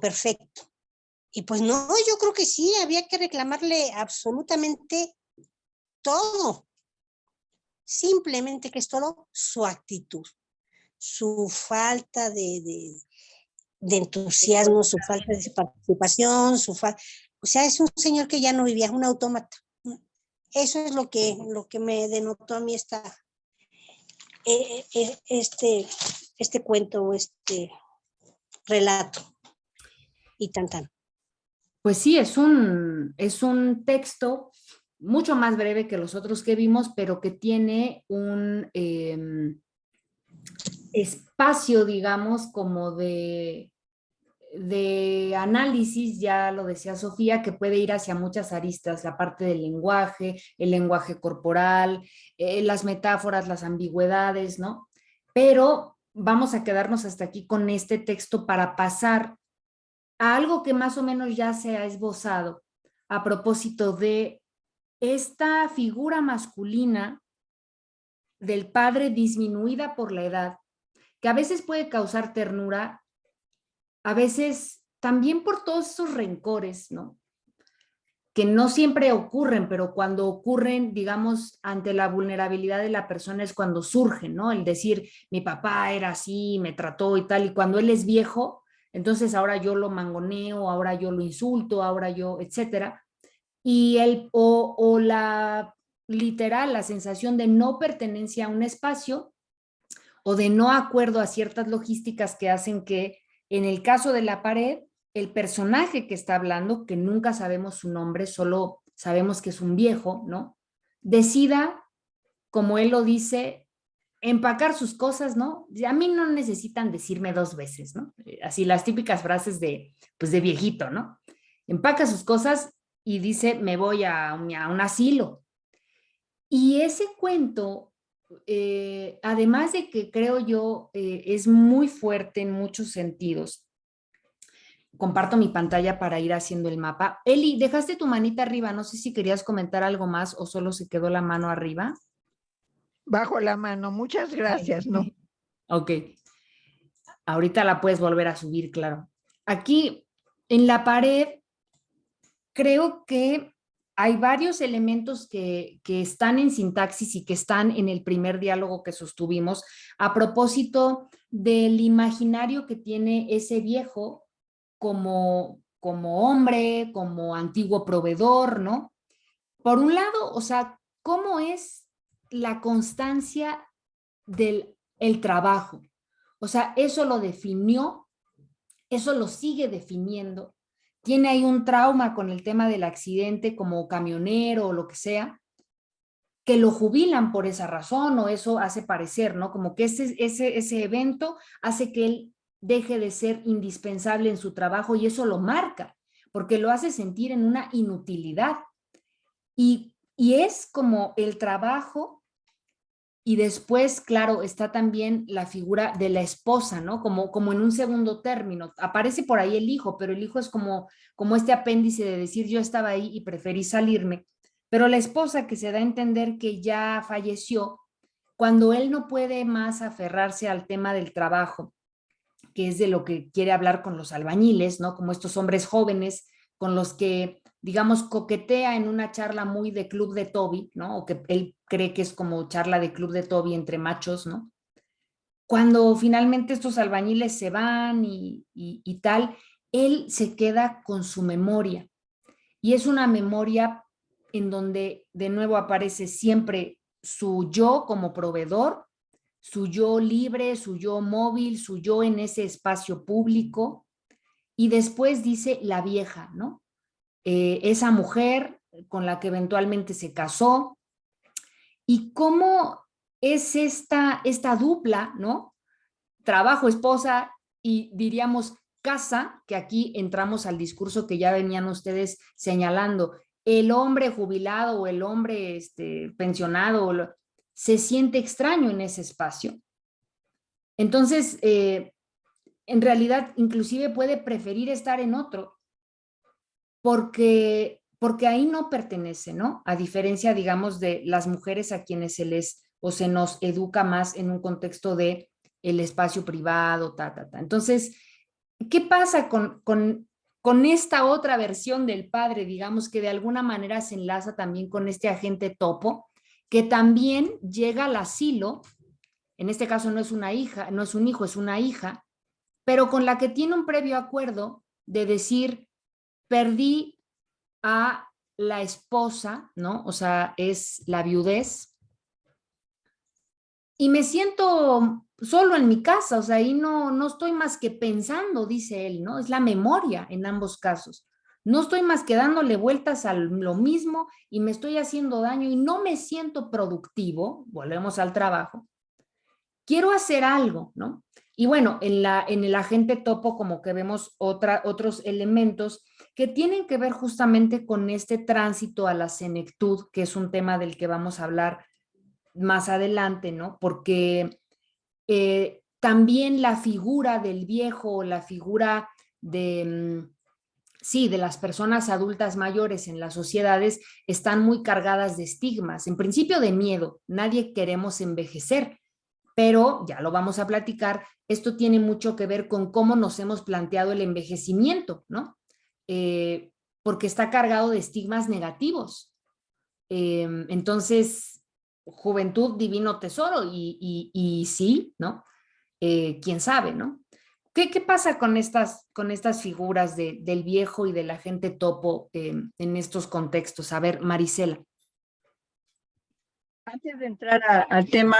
perfecto. Y pues no, yo creo que sí, había que reclamarle absolutamente todo. Simplemente, que es todo, su actitud, su falta de entusiasmo, su falta de participación, o sea, es un señor que ya no vivía, un autómata. Eso es lo que me denotó a mí este cuento, este relato y tan. Pues sí, es un texto mucho más breve que los otros que vimos, pero que tiene un espacio, digamos, como de análisis, ya lo decía Sofía, que puede ir hacia muchas aristas, la parte del lenguaje, el lenguaje corporal, las metáforas, las ambigüedades, ¿no? Pero vamos a quedarnos hasta aquí con este texto para pasar a algo que más o menos ya se ha esbozado a propósito de esta figura masculina del padre disminuida por la edad, que a veces puede causar ternura, a veces también por todos esos rencores, ¿no? Que no siempre ocurren, pero cuando ocurren, digamos, ante la vulnerabilidad de la persona es cuando surgen, ¿no? El decir, mi papá era así, me trató y tal, y cuando él es viejo, entonces ahora yo lo mangoneo, ahora yo lo insulto, ahora yo, etcétera. Y o la literal, la sensación de no pertenencia a un espacio o de no acuerdo a ciertas logísticas que hacen que, en el caso de la pared, el personaje que está hablando, que nunca sabemos su nombre, solo sabemos que es un viejo, ¿no? Decida, como él lo dice, empacar sus cosas, ¿no? A mí no necesitan decirme 2 veces, ¿no? Así las típicas frases de, pues de viejito, ¿no? Empaca sus cosas y dice, me voy a un asilo. Y ese cuento, además de que creo yo es muy fuerte en muchos sentidos. Comparto mi pantalla para ir haciendo el mapa. Eli, dejaste tu manita arriba, no sé si querías comentar algo más o solo se quedó la mano arriba. Bajo la mano, muchas gracias, ¿no? Ok, ahorita la puedes volver a subir, claro. Aquí en la pared creo que hay varios elementos que están en sintaxis y que están en el primer diálogo que sostuvimos a propósito del imaginario que tiene ese viejo como hombre, como antiguo proveedor, ¿no? Por un lado, o sea, ¿cómo es la constancia del el trabajo? O sea, eso lo definió, eso lo sigue definiendo. Tiene ahí un trauma con el tema del accidente como camionero o lo que sea, que lo jubilan por esa razón o eso hace parecer, ¿no? Como que ese evento hace que él deje de ser indispensable en su trabajo y eso lo marca, porque lo hace sentir en una inutilidad. Y es como el trabajo y después, claro, está también la figura de la esposa, ¿no? Como en un segundo término. Aparece por ahí el hijo, pero el hijo es como este apéndice de decir yo estaba ahí y preferí salirme. Pero la esposa que se da a entender que ya falleció, cuando él no puede más aferrarse al tema del trabajo, que es de lo que quiere hablar con los albañiles, ¿no? Como estos hombres jóvenes con los que, digamos, coquetea en una charla muy de club de Toby, ¿no? O que él cree que es como charla de club de Toby entre machos, ¿no? Cuando finalmente estos albañiles se van y tal, él se queda con su memoria. Y es una memoria en donde de nuevo aparece siempre su yo como proveedor, su yo libre, su yo móvil, su yo en ese espacio público. Y después dice la vieja, ¿no? Esa mujer con la que eventualmente se casó. Y cómo es esta dupla, ¿no? Trabajo, esposa y diríamos casa, que aquí entramos al discurso que ya venían ustedes señalando. El hombre jubilado o el hombre pensionado se siente extraño en ese espacio. Entonces, en realidad, inclusive puede preferir estar en otro porque ahí no pertenece, ¿no? A diferencia, digamos, de las mujeres a quienes se les o se nos educa más en un contexto de el espacio privado, Entonces, ¿qué pasa con esta otra versión del padre, digamos, que de alguna manera se enlaza también con este agente topo, que también llega al asilo, en este caso no es una hija, no es un hijo, es una hija, pero con la que tiene un previo acuerdo de decir, perdí a la esposa, ¿no? O sea, es la viudez. Y me siento solo en mi casa, o sea, ahí no estoy más que pensando, dice él, ¿no? Es la memoria en ambos casos. No estoy más que dándole vueltas a lo mismo y me estoy haciendo daño y no me siento productivo, volvemos al trabajo. Quiero hacer algo, ¿no? Y bueno, en el agente topo como que vemos otros elementos que tienen que ver justamente con este tránsito a la senectud, que es un tema del que vamos a hablar más adelante, ¿no? Porque también la figura del viejo, la figura de sí, de las personas adultas mayores en las sociedades están muy cargadas de estigmas, en principio de miedo. Nadie queremos envejecer, pero ya lo vamos a platicar. Esto tiene mucho que ver con cómo nos hemos planteado el envejecimiento, ¿no? Porque está cargado de estigmas negativos. Entonces, juventud, divino tesoro, y sí, ¿no? Quién sabe, ¿no? ¿Qué pasa con estas figuras del viejo y de la gente topo en estos contextos? A ver, Marisela. Antes de entrar al tema,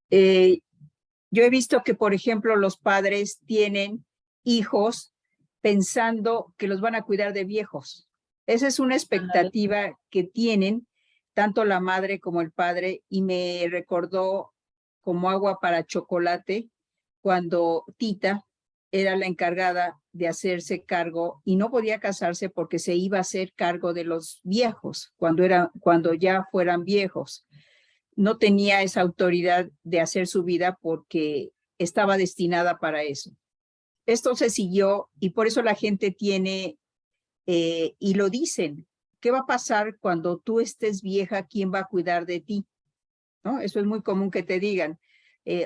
yo he visto que, por ejemplo, los padres tienen hijos pensando que los van a cuidar de viejos. Esa es una expectativa que tienen tanto la madre como el padre, y me recordó como agua para chocolate cuando Tita era la encargada de hacerse cargo y no podía casarse porque se iba a hacer cargo de los viejos cuando ya fueran viejos. No tenía esa autoridad de hacer su vida porque estaba destinada para eso. Esto se siguió y por eso la gente tiene, y lo dicen, ¿qué va a pasar cuando tú estés vieja? ¿Quién va a cuidar de ti? ¿No? Eso es muy común que te digan.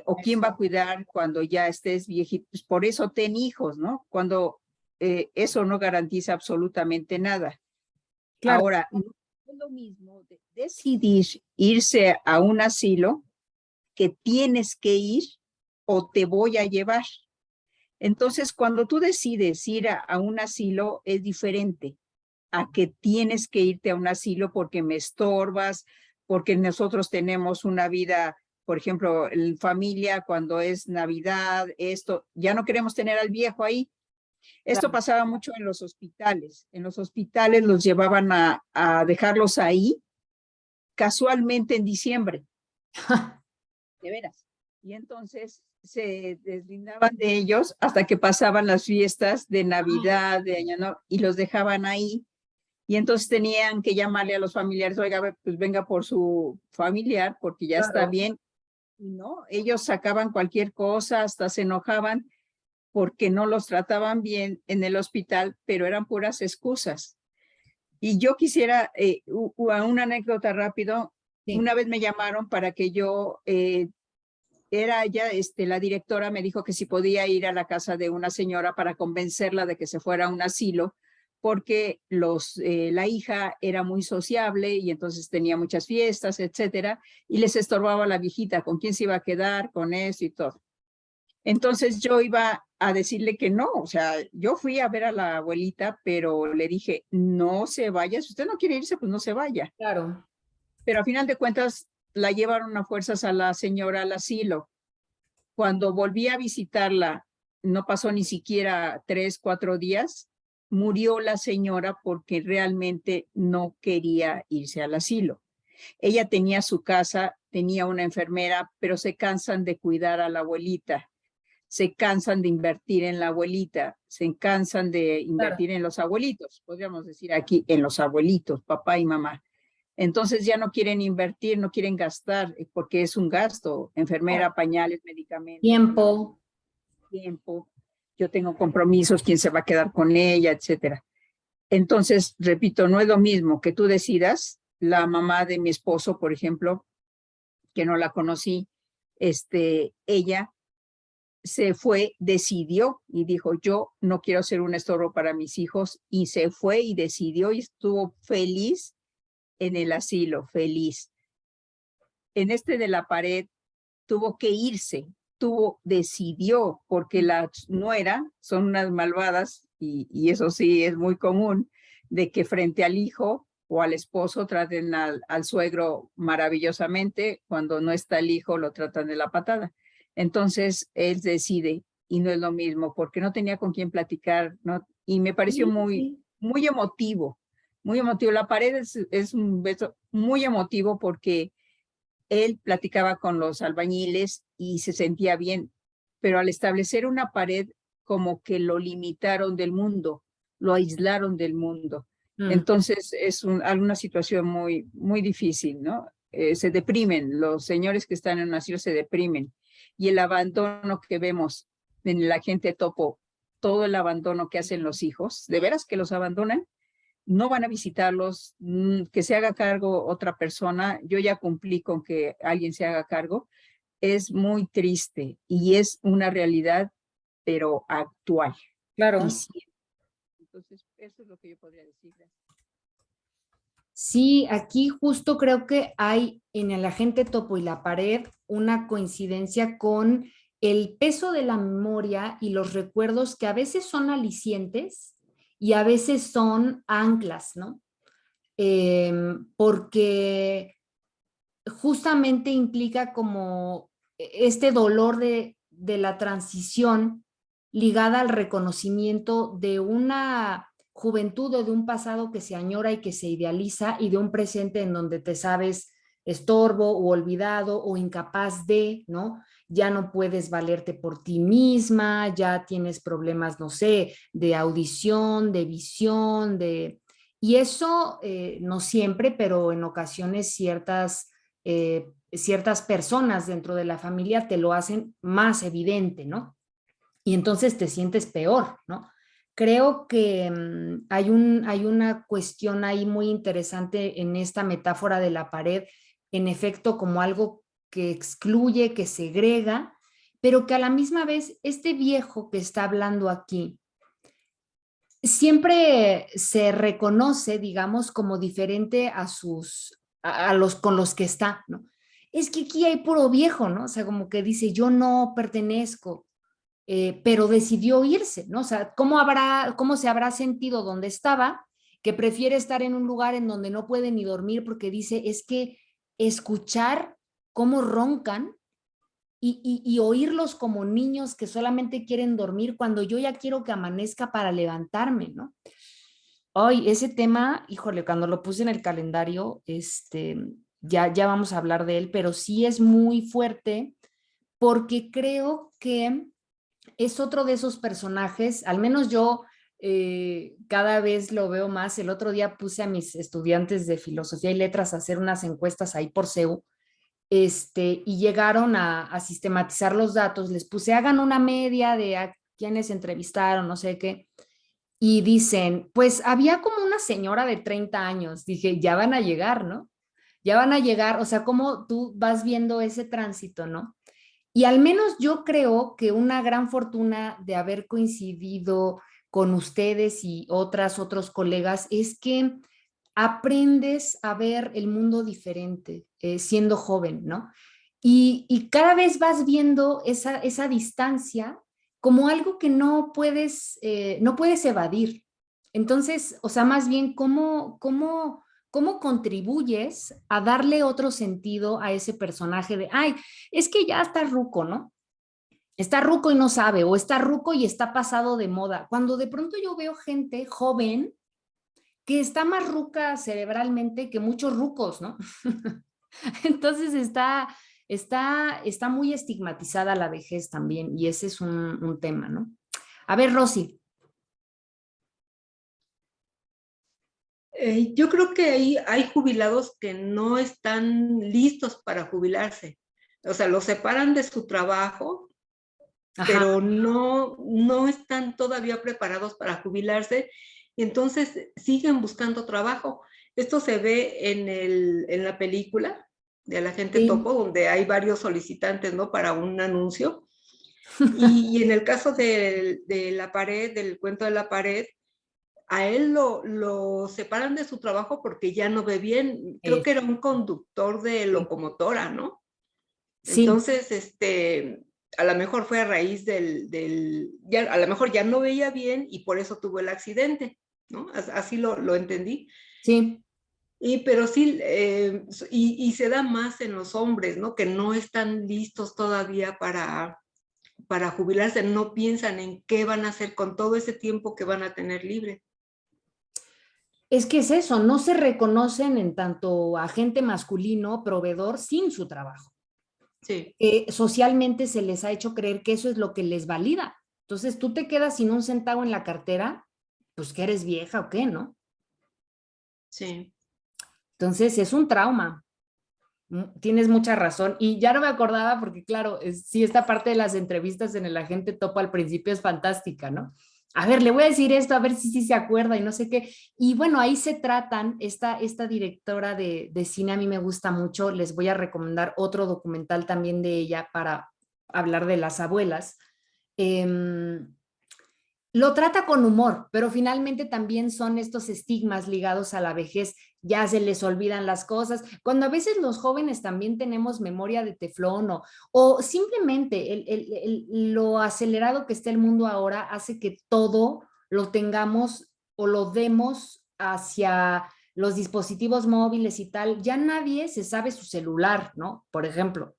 O quién va a cuidar cuando ya estés viejito. Pues por eso ten hijos, ¿no? Cuando eso no garantiza absolutamente nada. Claro. Ahora, no es lo mismo decidir irse a un asilo que tienes que ir o te voy a llevar. Entonces, cuando tú decides ir a un asilo, es diferente a que tienes que irte a un asilo porque me estorbas, porque nosotros tenemos una vida, por ejemplo, en familia, cuando es Navidad, esto, ya no queremos tener al viejo ahí. Esto pasaba mucho en los hospitales. En los hospitales los llevaban a dejarlos ahí casualmente en diciembre. De veras. Y entonces se deslindaban de ellos hasta que pasaban las fiestas de Navidad, de Año Nuevo, y los dejaban ahí. Y entonces tenían que llamarle a los familiares, oiga, pues venga por su familiar, porque ya está bien. Y no, ellos sacaban cualquier cosa, hasta se enojaban porque no los trataban bien en el hospital, pero eran puras excusas. Y yo quisiera, una anécdota rápido. Sí. Una vez me llamaron para que yo, era ya, la directora me dijo que si podía ir a la casa de una señora para convencerla de que se fuera a un asilo, porque la hija era muy sociable y entonces tenía muchas fiestas, etcétera, y les estorbaba a la viejita con quién se iba a quedar, con eso y todo. Entonces yo iba a decirle que no, o sea, yo fui a ver a la abuelita, pero le dije, no se vaya, si usted no quiere irse, pues no se vaya. Claro. Pero a final de cuentas la llevaron a fuerzas a la señora al asilo. Cuando volví a visitarla, no pasó ni siquiera 3, 4 días, murió la señora porque realmente no quería irse al asilo. Ella tenía su casa, tenía una enfermera, pero se cansan de cuidar a la abuelita, se cansan de invertir en la abuelita, se cansan de invertir en los abuelitos, podríamos decir aquí, en los abuelitos, papá y mamá. Entonces ya no quieren invertir, no quieren gastar, porque es un gasto, enfermera, pañales, medicamentos. Tiempo. Yo tengo compromisos, quién se va a quedar con ella, etcétera. Entonces, repito, no es lo mismo que tú decidas. La mamá de mi esposo, por ejemplo, que no la conocí, ella se fue, decidió y dijo, yo no quiero ser un estorbo para mis hijos, y se fue y decidió y estuvo feliz en el asilo, feliz. En de la pared tuvo que irse, decidió, porque las nueras son unas malvadas, y eso sí es muy común, de que frente al hijo o al esposo traten al suegro maravillosamente, cuando no está el hijo lo tratan de la patada. Entonces él decide, y no es lo mismo, porque no tenía con quién platicar, ¿no? Y me pareció muy emotivo, muy emotivo. La pared es un beso muy emotivo porque él platicaba con los albañiles y se sentía bien, pero al establecer una pared, como que lo limitaron del mundo, lo aislaron del mundo. Entonces es alguna situación muy, muy difícil, ¿no? Se deprimen, los señores que están en un asilo se deprimen, y el abandono que vemos en la gente topo todo el abandono que hacen los hijos, de veras que los abandonan, no van a visitarlos, que se haga cargo otra persona. Yo ya cumplí con que alguien se haga cargo. Es muy triste y es una realidad, pero actual. Claro. Entonces, eso es lo que yo podría decir. Sí, aquí justo creo que hay en el agente topo y la pared una coincidencia con el peso de la memoria y los recuerdos que a veces son alicientes y a veces son anclas, ¿no? Porque justamente implica como este dolor de la transición ligada al reconocimiento de una juventud o de un pasado que se añora y que se idealiza y de un presente en donde te sabes estorbo o olvidado o incapaz de, ¿no? Ya no puedes valerte por ti misma, ya tienes problemas, no sé, de audición, de visión, de... Y eso no siempre, pero en ocasiones ciertas personas dentro de la familia te lo hacen más evidente, ¿no? Y entonces te sientes peor, ¿no? Creo que hay una cuestión ahí muy interesante en esta metáfora de la pared, en efecto como algo que excluye, que segrega, pero que a la misma vez este viejo que está hablando aquí siempre se reconoce, digamos, como diferente a los con los que está, ¿no? Es que aquí hay puro viejo, ¿no? O sea, como que dice, yo no pertenezco, pero decidió irse, ¿no? O sea, ¿cómo se habrá sentido donde estaba, que prefiere estar en un lugar en donde no puede ni dormir porque dice, es que escuchar cómo roncan y oírlos como niños que solamente quieren dormir cuando yo ya quiero que amanezca para levantarme, ¿no? Hoy ese tema, híjole, cuando lo puse en el calendario, ya vamos a hablar de él, pero sí es muy fuerte porque creo que es otro de esos personajes, al menos yo cada vez lo veo más. El otro día puse a mis estudiantes de filosofía y letras a hacer unas encuestas ahí por CEU, y llegaron a sistematizar los datos, les puse, hagan una media de a quienes entrevistaron, no sé qué, y dicen, pues había como una señora de 30 años, dije, ya van a llegar, ¿no? Ya van a llegar, o sea, cómo tú vas viendo ese tránsito, ¿no? Y al menos yo creo que una gran fortuna de haber coincidido con ustedes y otros colegas es que aprendes a ver el mundo diferente siendo joven, ¿no? Y cada vez vas viendo esa distancia como algo que no puedes evadir. Entonces, o sea, más bien, ¿cómo contribuyes a darle otro sentido a ese personaje de, ay, es que ya está ruco, ¿no? Está ruco y no sabe, o está ruco y está pasado de moda. Cuando de pronto yo veo gente joven que está más ruca cerebralmente que muchos rucos, ¿no? Entonces está muy estigmatizada la vejez también, y ese es un tema, ¿no? A ver, Rosy. Yo creo que hay jubilados que no están listos para jubilarse. O sea, los separan de su trabajo, Ajá. pero no están todavía preparados para jubilarse, y entonces siguen buscando trabajo. Esto se ve en la película de La Agente Topo, donde hay varios solicitantes, ¿no? Para un anuncio. Y en el caso de la pared, del cuento de la pared, a él lo separan de su trabajo porque ya no ve bien. Creo que era un conductor de locomotora, ¿no? Sí. Entonces, a lo mejor fue a raíz a lo mejor ya no veía bien y por eso tuvo el accidente, ¿no? Así lo entendí. Sí. Pero sí, y se da más en los hombres, ¿no? Que no están listos todavía para jubilarse, no piensan en qué van a hacer con todo ese tiempo que van a tener libre. Es que es eso, no se reconocen en tanto agente masculino, proveedor, sin su trabajo. Sí. Socialmente se les ha hecho creer que eso es lo que les valida. Entonces tú te quedas sin un centavo en la cartera, pues que eres vieja o qué, ¿no? Sí. Entonces es un trauma. Tienes mucha razón. Y ya no me acordaba porque, claro, sí, esta parte de las entrevistas en el agente topo al principio es fantástica, ¿no? a ver, le voy a decir esto, a ver si sí se acuerda y no sé qué. Y bueno, ahí se tratan, esta directora de cine a mí me gusta mucho, les voy a recomendar otro documental también de ella para hablar de las abuelas. Lo trata con humor, pero finalmente también son estos estigmas ligados a la vejez, ya se les olvidan las cosas, cuando a veces los jóvenes también tenemos memoria de teflón o simplemente lo acelerado que está el mundo ahora hace que todo lo tengamos o lo demos hacia los dispositivos móviles y tal, ya nadie se sabe su celular, ¿no? Por ejemplo,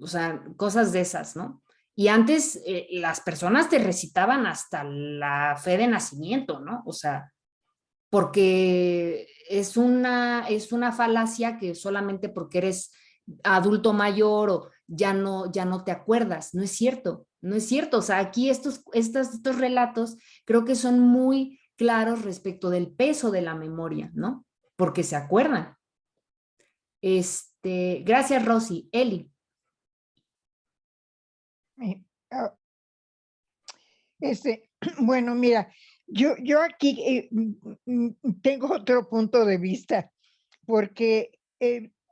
o sea, cosas de esas, ¿no? Y antes las personas te recitaban hasta la fe de nacimiento, ¿no? O sea, porque es una falacia que solamente porque eres adulto mayor o ya no te acuerdas. No es cierto, no es cierto. O sea, aquí estos relatos creo que son muy claros respecto del peso de la memoria, ¿no? Porque se acuerdan. Gracias, Rosy. Eli. Ah, bueno, mira, yo aquí tengo otro punto de vista, porque,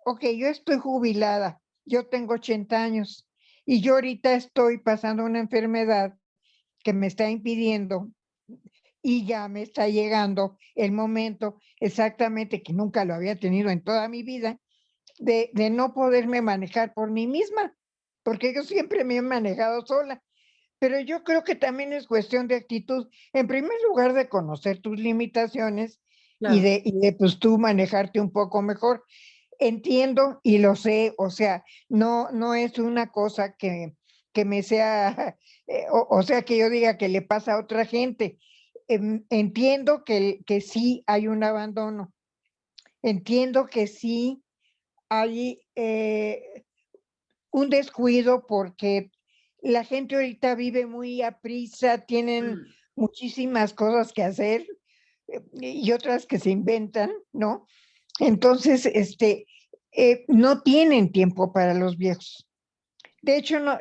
ok, yo estoy jubilada, yo tengo 80 años y yo ahorita estoy pasando una enfermedad que me está impidiendo y ya me está llegando el momento exactamente que nunca lo había tenido en toda mi vida, de no poderme manejar por mí misma, porque yo siempre me he manejado sola. Pero yo creo que también es cuestión de actitud. En primer lugar, de conocer tus limitaciones Claro. y de pues tú manejarte un poco mejor. Entiendo y lo sé, o sea, no es una cosa que me sea, o sea, que yo diga que le pasa a otra gente. Entiendo que sí hay un abandono. Entiendo que sí hay un descuido porque la gente ahorita vive muy a prisa, tienen Mm. muchísimas cosas que hacer y otras que se inventan, ¿no? Entonces, no tienen tiempo para los viejos. De hecho, no,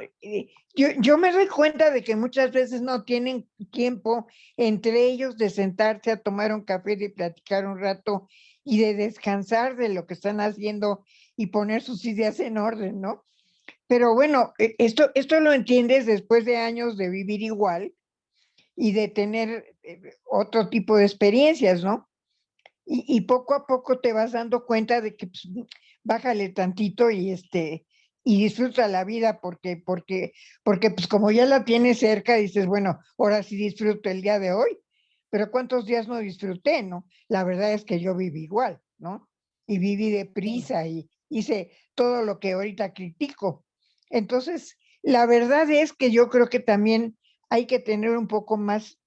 yo me doy cuenta de que muchas veces no tienen tiempo entre ellos de sentarse a tomar un café y platicar un rato y de descansar de lo que están haciendo y poner sus ideas en orden, ¿no? Pero bueno, esto lo entiendes después de años de vivir igual y de tener otro tipo de experiencias, ¿no? Y poco a poco te vas dando cuenta de que pues, bájale tantito y disfruta la vida porque pues como ya la tienes cerca, dices, bueno, ahora sí disfruto el día de hoy, pero ¿cuántos días no disfruté, no? La verdad es que yo viví igual, ¿no? Y viví deprisa y hice todo lo que ahorita critico. Entonces, la verdad es que yo creo que también hay que tener un poco más,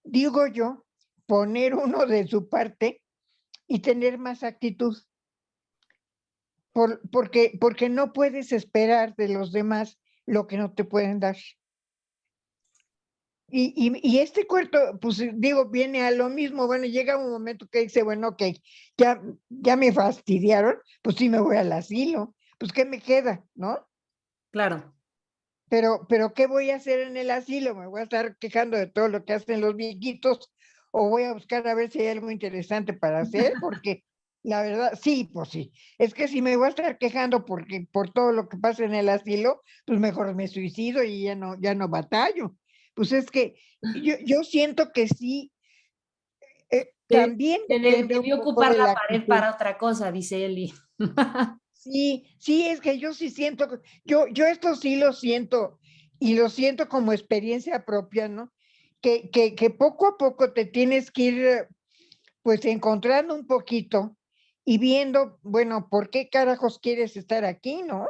digo yo, poner uno de su parte y tener más actitud, porque no puedes esperar de los demás lo que no te pueden dar. Y este cuarto, pues digo, viene a lo mismo, bueno, llega un momento que dice, bueno, ok, ya me fastidiaron, pues sí me voy al asilo, pues ¿qué me queda, no? Claro. Pero ¿qué voy a hacer en el asilo? ¿Me voy a estar quejando de todo lo que hacen los viejitos? ¿O voy a buscar a ver si hay algo interesante para hacer? Porque la verdad, sí, pues sí. Es que si me voy a estar quejando por todo lo que pasa en el asilo, pues mejor me suicido y ya no batallo. Pues es que yo siento que sí, también depende un Debió poco ocupar de la la pared actitud. para otra cosa, dice Eli. Sí, sí, es que yo sí siento, yo esto sí lo siento y lo siento como experiencia propia, ¿no? Que poco a poco te tienes que ir pues encontrando un poquito y viendo, bueno, ¿por qué carajos quieres estar aquí, no?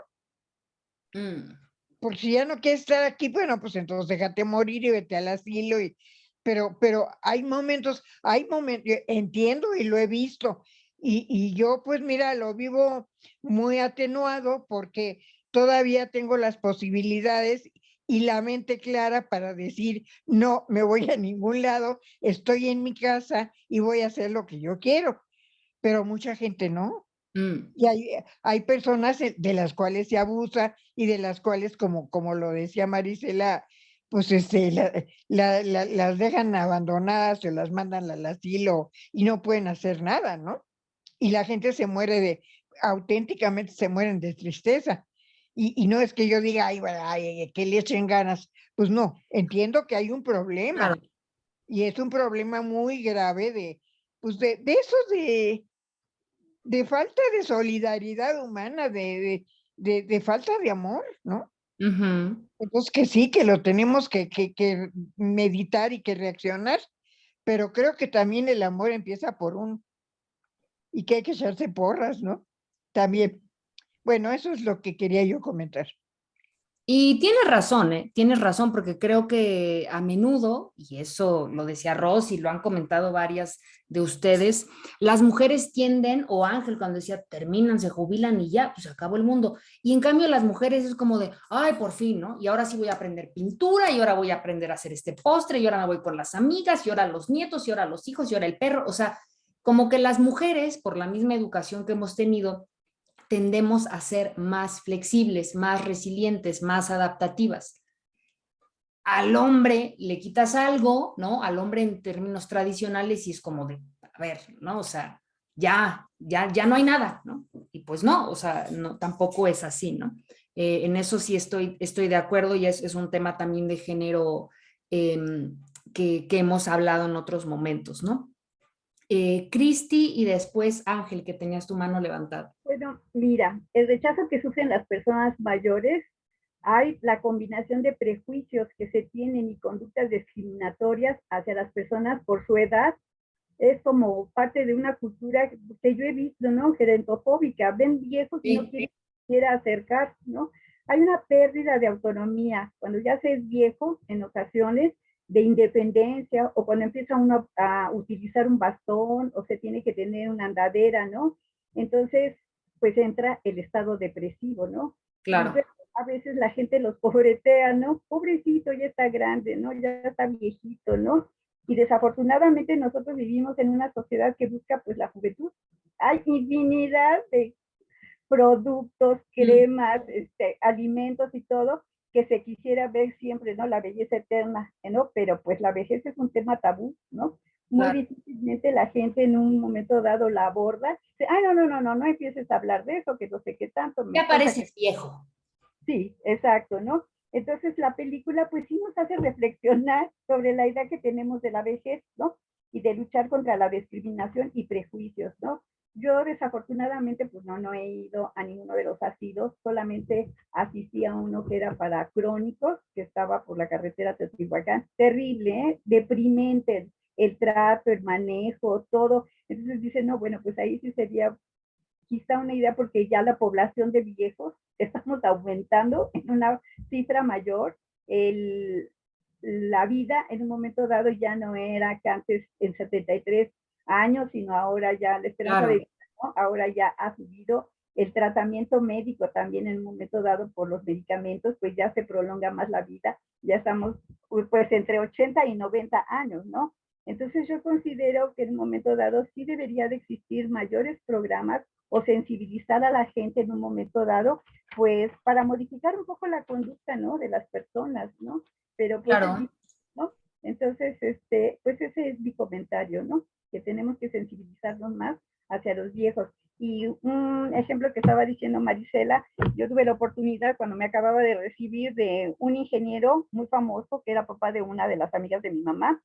Mm. Por si ya no quieres estar aquí, bueno, pues entonces déjate morir y vete al asilo pero hay momentos, yo entiendo y lo he visto, y yo pues mira, lo vivo muy atenuado porque todavía tengo las posibilidades y la mente clara para decir, no, me voy a ningún lado, estoy en mi casa y voy a hacer lo que yo quiero, pero mucha gente no. Mm. Y hay personas de las cuales se abusa y de las cuales, como lo decía Marisela, pues las dejan abandonadas, se las mandan al asilo y no pueden hacer nada, ¿no? Y la gente se muere auténticamente se mueren de tristeza. Y no es que yo diga, ay, que le echen ganas. Pues no, entiendo que hay un problema. Claro. Y es un problema muy grave pues de falta de solidaridad humana, de falta de amor, ¿no? Ujú. Entonces que sí, que lo tenemos que meditar y que reaccionar, pero creo que también el amor empieza y que hay que echarse porras, ¿no? También. Bueno, eso es lo que quería yo comentar. Y tienes razón, ¿eh? Tienes razón, porque creo que a menudo, y eso lo decía Rosy, lo han comentado varias de ustedes, las mujeres tienden, o Ángel cuando decía, terminan, se jubilan y ya, pues acabó el mundo. Y en cambio las mujeres es como de, ay, por fin, ¿no? Y ahora sí voy a aprender pintura, y ahora voy a aprender a hacer este postre, y ahora me voy con las amigas, y ahora los nietos, y ahora los hijos, y ahora el perro. O sea, como que las mujeres, por la misma educación que hemos tenido, tendemos a ser más flexibles, más resilientes, más adaptativas. Al hombre le quitas algo, ¿no? Al hombre en términos tradicionales y es como de, a ver, ¿no? O sea, ya no hay nada, ¿no? Y pues no, o sea, no, tampoco es así, ¿no? En eso sí estoy de acuerdo y es un tema también de género eh, que hemos hablado en otros momentos, ¿no? Cristi y después Ángel, que tenías tu mano levantada. Bueno, mira, el rechazo que sufren las personas mayores, hay la combinación de prejuicios que se tienen y conductas discriminatorias hacia las personas por su edad, es como parte de una cultura que yo he visto, ¿no? Gerontofóbica, ven viejos y no quieren acercar, ¿no? Hay una pérdida de autonomía cuando ya se es viejo en ocasiones, de independencia, o cuando empieza uno a utilizar un bastón o se tiene que tener una andadera, ¿no? Entonces, pues entra el estado depresivo, ¿no? Claro. A veces la gente los pobretea, ¿no? Pobrecito, ya está grande, ¿no? Ya está viejito, ¿no? Y desafortunadamente nosotros vivimos en una sociedad que busca pues la juventud. Hay infinidad de productos, cremas, alimentos y todo que se quisiera ver siempre, ¿no? La belleza eterna, ¿no? Pero pues la vejez es un tema tabú, ¿no? Muy difícilmente la gente en un momento dado la aborda. Dice, ay, no empieces a hablar de eso, que no sé qué tanto. Ya pareces viejo. Sí, exacto, ¿no? Entonces la película pues sí nos hace reflexionar sobre la idea que tenemos de la vejez, ¿no? Y de luchar contra la discriminación y prejuicios, ¿no? Yo desafortunadamente pues no he ido a ninguno de los asilos, solamente asistí a uno que era para crónicos, que estaba por la carretera Teotihuacán. Terrible, ¿eh? Deprimente el trato, el manejo, todo. Entonces dice, no, bueno, pues ahí sí sería quizá una idea porque ya la población de viejos estamos aumentando en una cifra mayor. La vida en un momento dado ya no era que antes en 73 años, sino ahora ya la esperanza de vida, ¿no? Ahora ya ha subido. El tratamiento médico también en un momento dado por los medicamentos, pues ya se prolonga más la vida, ya estamos pues entre 80 y 90 años, ¿no? Entonces yo considero que en un momento dado sí debería de existir mayores programas o sensibilizar a la gente en un momento dado, pues para modificar un poco la conducta, ¿no? De las personas, ¿no? Pero pues, claro. ¿no? Entonces, pues ese es mi comentario, ¿no? Que tenemos que sensibilizarnos más hacia los viejos. Y un ejemplo que estaba diciendo Marisela, yo tuve la oportunidad cuando me acababa de recibir de un ingeniero muy famoso que era papá de una de las amigas de mi mamá,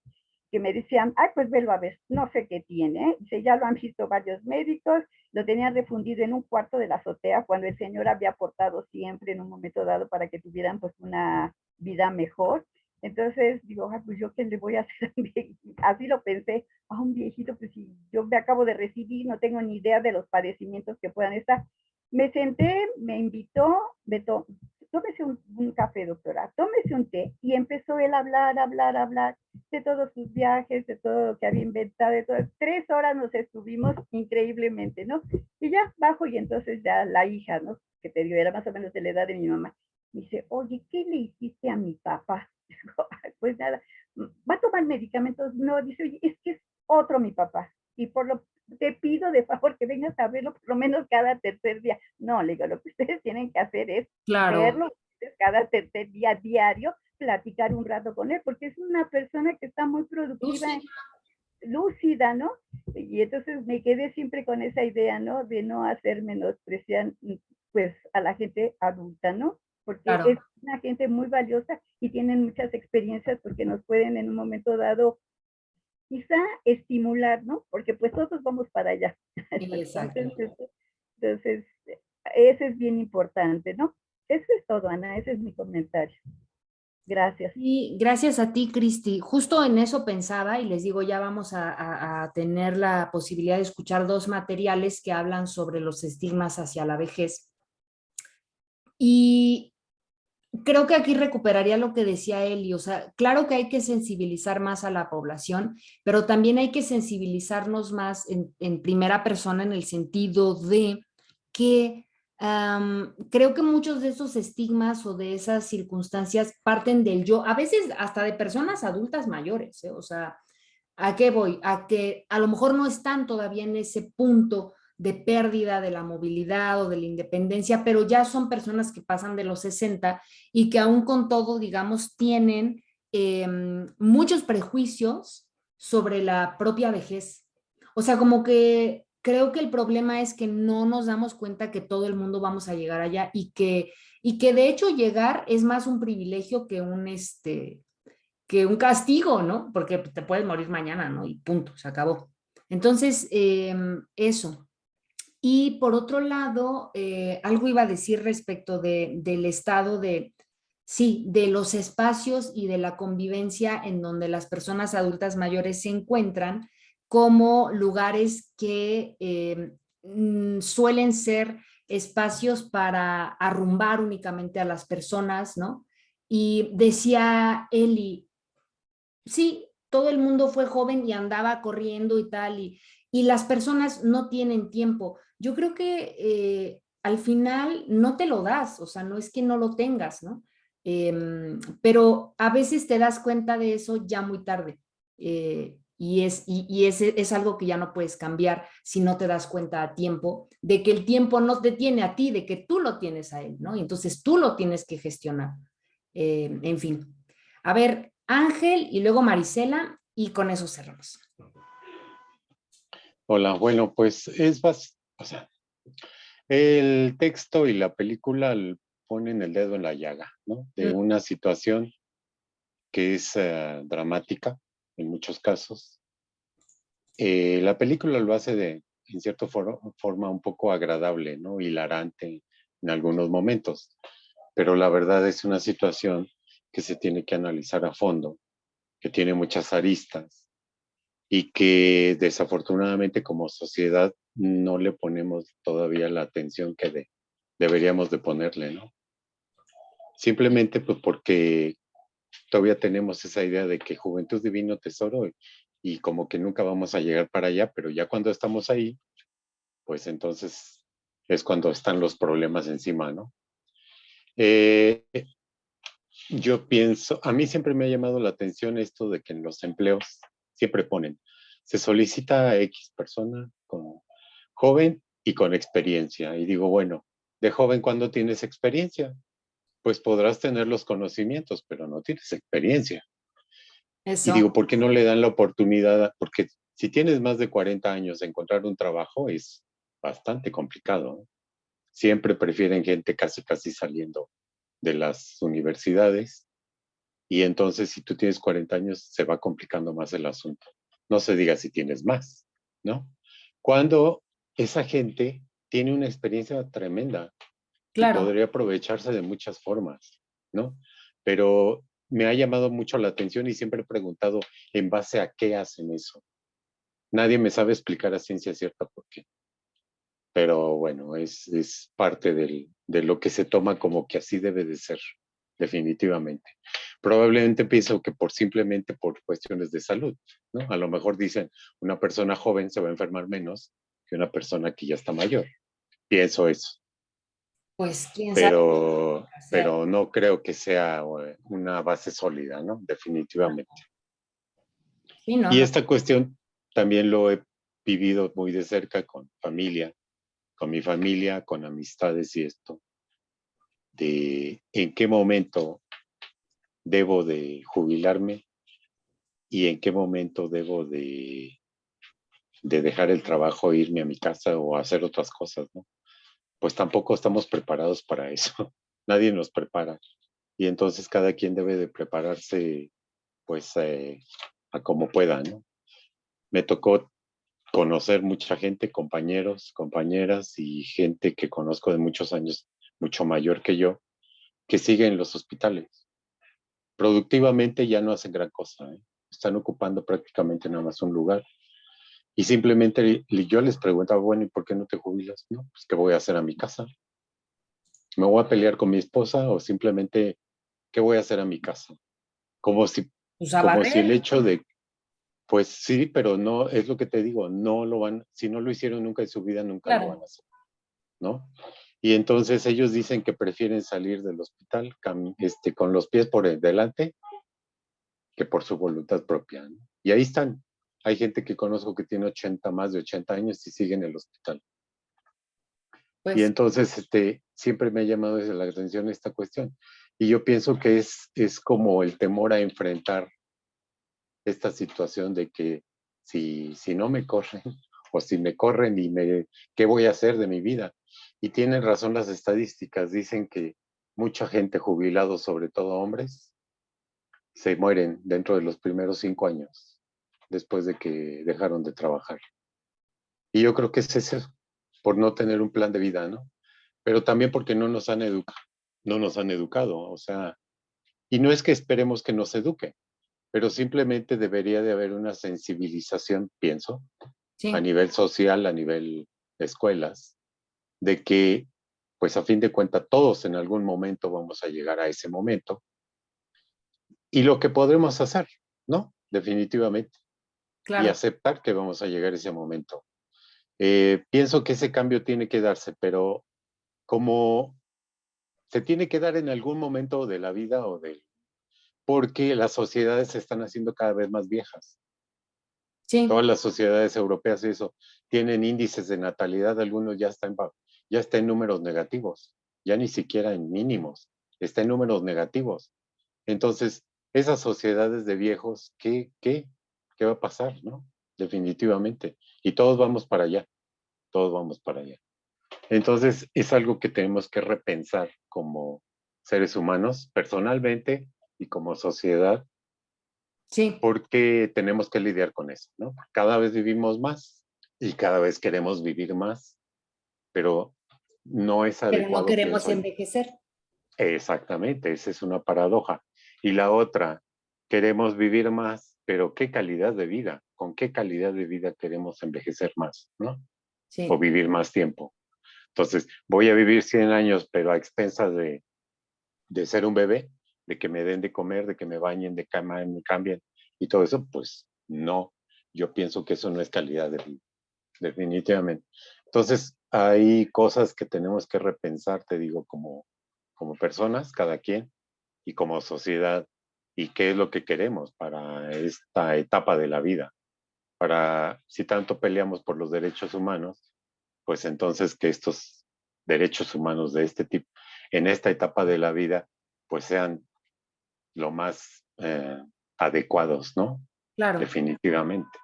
que me decían, ay, pues velo a ver, no sé qué tiene. Dice, ya lo han visto varios médicos, lo tenían refundido en un cuarto de la azotea cuando el señor había aportado siempre en un momento dado para que tuvieran pues una vida mejor. Entonces digo, ay, pues yo qué le voy a hacer, así lo pensé, a un viejito, pues si yo me acabo de recibir, no tengo ni idea de los padecimientos que puedan estar. Me senté, me invitó, tómese un café, doctora, tómese un té, y empezó él a hablar de todos sus viajes, de todo lo que había inventado, de todo. 3 horas nos estuvimos increíblemente, ¿no? Y ya bajo, y entonces ya la hija, ¿no? Que te digo, era más o menos de la edad de mi mamá, me dice, oye, ¿qué le hiciste a mi papá? Digo, pues nada, ¿va a tomar medicamentos? No, dice, oye, es que es otro mi papá, y te pido de favor que vengas a verlo por lo menos cada tercer día. No, le digo, lo que ustedes tienen que hacer es verlo cada tercer día diario platicar un rato con él, porque es una persona que está muy productiva, lúcida, ¿no? Y entonces me quedé siempre con esa idea, ¿no? De no hacer menospreciar, pues, a la gente adulta, ¿no? Porque Claro. es una gente muy valiosa y tienen muchas experiencias porque nos pueden en un momento dado quizá estimular, ¿no? Porque pues todos vamos para allá. Exacto. Entonces, eso es bien importante, ¿no? Eso es todo, Ana, ese es mi comentario. Gracias. Y gracias a ti, Cristi. Justo en eso pensaba y les digo, ya vamos a tener la posibilidad de escuchar 2 materiales que hablan sobre los estigmas hacia la vejez. Y creo que aquí recuperaría lo que decía Eli, o sea, claro que hay que sensibilizar más a la población, pero también hay que sensibilizarnos más en primera persona en el sentido de que creo que muchos de esos estigmas o de esas circunstancias parten del yo, a veces hasta de personas adultas mayores, ¿eh? O sea, ¿a qué voy? A que a lo mejor no están todavía en ese punto de pérdida de la movilidad o de la independencia, pero ya son personas que pasan de los 60 y que aún con todo, digamos, tienen muchos prejuicios sobre la propia vejez. O sea, como que creo que el problema es que no nos damos cuenta que todo el mundo vamos a llegar allá y que de hecho llegar es más un privilegio que un castigo, ¿no? Porque te puedes morir mañana, ¿no? Y punto, se acabó. Entonces, eso. Y por otro lado, algo iba a decir respecto del estado de, sí, de los espacios y de la convivencia en donde las personas adultas mayores se encuentran como lugares que suelen ser espacios para arrumbar únicamente a las personas, ¿no? Y decía Eli, sí, todo el mundo fue joven y andaba corriendo y tal, y las personas no tienen tiempo. Yo creo que al final no te lo das, o sea, no es que no lo tengas, ¿no? Pero a veces te das cuenta de eso ya muy tarde. Es algo que ya no puedes cambiar si no te das cuenta a tiempo, de que el tiempo no te tiene a ti, de que tú lo tienes a él, ¿no? Y entonces tú lo tienes que gestionar. En fin. A ver, Ángel y luego Marisela y con eso cerramos. Hola, bueno, pues o sea, el texto y la película ponen el dedo en la llaga, ¿no? De una situación que es dramática en muchos casos. La película lo hace en cierta forma un poco agradable, ¿no? Hilarante en algunos momentos, pero la verdad es una situación que se tiene que analizar a fondo, que tiene muchas aristas y que desafortunadamente como sociedad no le ponemos todavía la atención que deberíamos de ponerle, ¿no? Simplemente pues porque todavía tenemos esa idea de que juventud divino tesoro y como que nunca vamos a llegar para allá, pero ya cuando estamos ahí, pues entonces es cuando están los problemas encima, ¿no? Yo pienso, a mí siempre me ha llamado la atención esto de que en los empleos siempre ponen, se solicita a X persona como joven y con experiencia. Y digo, bueno, de joven, ¿cuándo tienes experiencia? Pues podrás tener los conocimientos, pero no tienes experiencia. Eso. Y digo, ¿por qué no le dan la oportunidad? Porque si tienes más de 40 años, encontrar un trabajo es bastante complicado, ¿no? Siempre prefieren gente casi saliendo de las universidades y entonces si tú tienes 40 años se va complicando más el asunto. No se diga si tienes más, ¿no? Cuando esa gente tiene una experiencia tremenda y Claro. podría aprovecharse de muchas formas, ¿no? Pero me ha llamado mucho la atención y siempre he preguntado en base a qué hacen eso. Nadie me sabe explicar a ciencia cierta por qué. Pero bueno, es parte de lo que se toma como que así debe de ser, definitivamente. Probablemente pienso que simplemente por cuestiones de salud, ¿no? A lo mejor dicen, una persona joven se va a enfermar menos que una persona que ya está mayor. Pienso eso. Pues quién sabe. Pero no creo que sea una base sólida, ¿no? Definitivamente. Sí, no, Y no. esta cuestión también lo he vivido muy de cerca con mi familia, con amistades y esto, de en qué momento debo de jubilarme y en qué momento debo de dejar el trabajo e irme a mi casa o hacer otras cosas, ¿no? Pues tampoco estamos preparados para eso. Nadie nos prepara. Y entonces cada quien debe de prepararse, pues, a como pueda, ¿no? Me tocó conocer mucha gente, compañeros, compañeras y gente que conozco de muchos años, mucho mayor que yo, que sigue en los hospitales. Productivamente ya no hacen gran cosa, ¿eh? Están ocupando prácticamente nada más un lugar. Y simplemente yo les preguntaba, bueno, ¿y por qué no te jubilas? No, pues, ¿qué voy a hacer a mi casa? ¿Me voy a pelear con mi esposa o simplemente, qué voy a hacer a mi casa? Como si, Pues a como si el barrer. hecho de, pues sí, pero no, es lo que te digo, no lo van, si no lo hicieron nunca en su vida, nunca lo van a Claro. hacer, ¿no? Y entonces ellos dicen que prefieren salir del hospital con los pies por delante que por su voluntad propia, ¿no? Y ahí están. Hay gente que conozco que tiene más de 80 años y sigue en el hospital. Y Pues entonces, siempre me ha llamado la atención esta cuestión. Y yo pienso que es como el temor a enfrentar esta situación de que si no me corren o si me corren ¿qué voy a hacer de mi vida? Y tienen razón las estadísticas. Dicen que mucha gente jubilada, sobre todo hombres, se mueren dentro de los primeros 5 años después de que dejaron de trabajar. Y yo creo que es eso, por no tener un plan de vida, ¿no? Pero también porque no nos han educado, o sea, y no es que esperemos que nos eduque, pero simplemente debería de haber una sensibilización, pienso, a sí, nivel social, a nivel de escuelas, de que, pues a fin de cuentas, todos en algún momento vamos a llegar a ese momento y lo que podremos hacer, ¿no? Definitivamente. Y claro. aceptar que vamos a llegar a ese momento. Pienso que ese cambio tiene que darse, pero como se tiene que dar en algún momento de la vida porque las sociedades se están haciendo cada vez más viejas. Sí, Todas las sociedades europeas y eso tienen índices de natalidad, algunos ya está en números negativos, ya ni siquiera en mínimos, está en números negativos. Entonces, esas sociedades de viejos, ¿qué va a pasar, no? Definitivamente. Y todos vamos para allá, todos vamos para allá. Entonces, es algo que tenemos que repensar como seres humanos, personalmente y como sociedad, sí. porque tenemos que lidiar con eso, ¿no? Cada vez vivimos más y cada vez queremos vivir más, pero no es Pero no adecuado, queremos pienso yo. envejecer. Exactamente, esa es una paradoja. Y la otra, queremos vivir más, pero ¿qué calidad de vida? ¿Con qué calidad de vida queremos envejecer más, ¿no? O Sí, vivir más tiempo. Entonces, voy a vivir 100 años, pero a expensas de ser un bebé, de que me den de comer, de que me bañen, de que me cambien y todo eso, pues no. Yo pienso que eso no es calidad de vida, definitivamente. Entonces, hay cosas que tenemos que repensar, te digo, como personas, cada quien, y como sociedad, y qué es lo que queremos para esta etapa de la vida. Si tanto peleamos por los derechos humanos, pues entonces que estos derechos humanos de este tipo, en esta etapa de la vida, pues sean lo más adecuados, ¿no? claro. Definitivamente.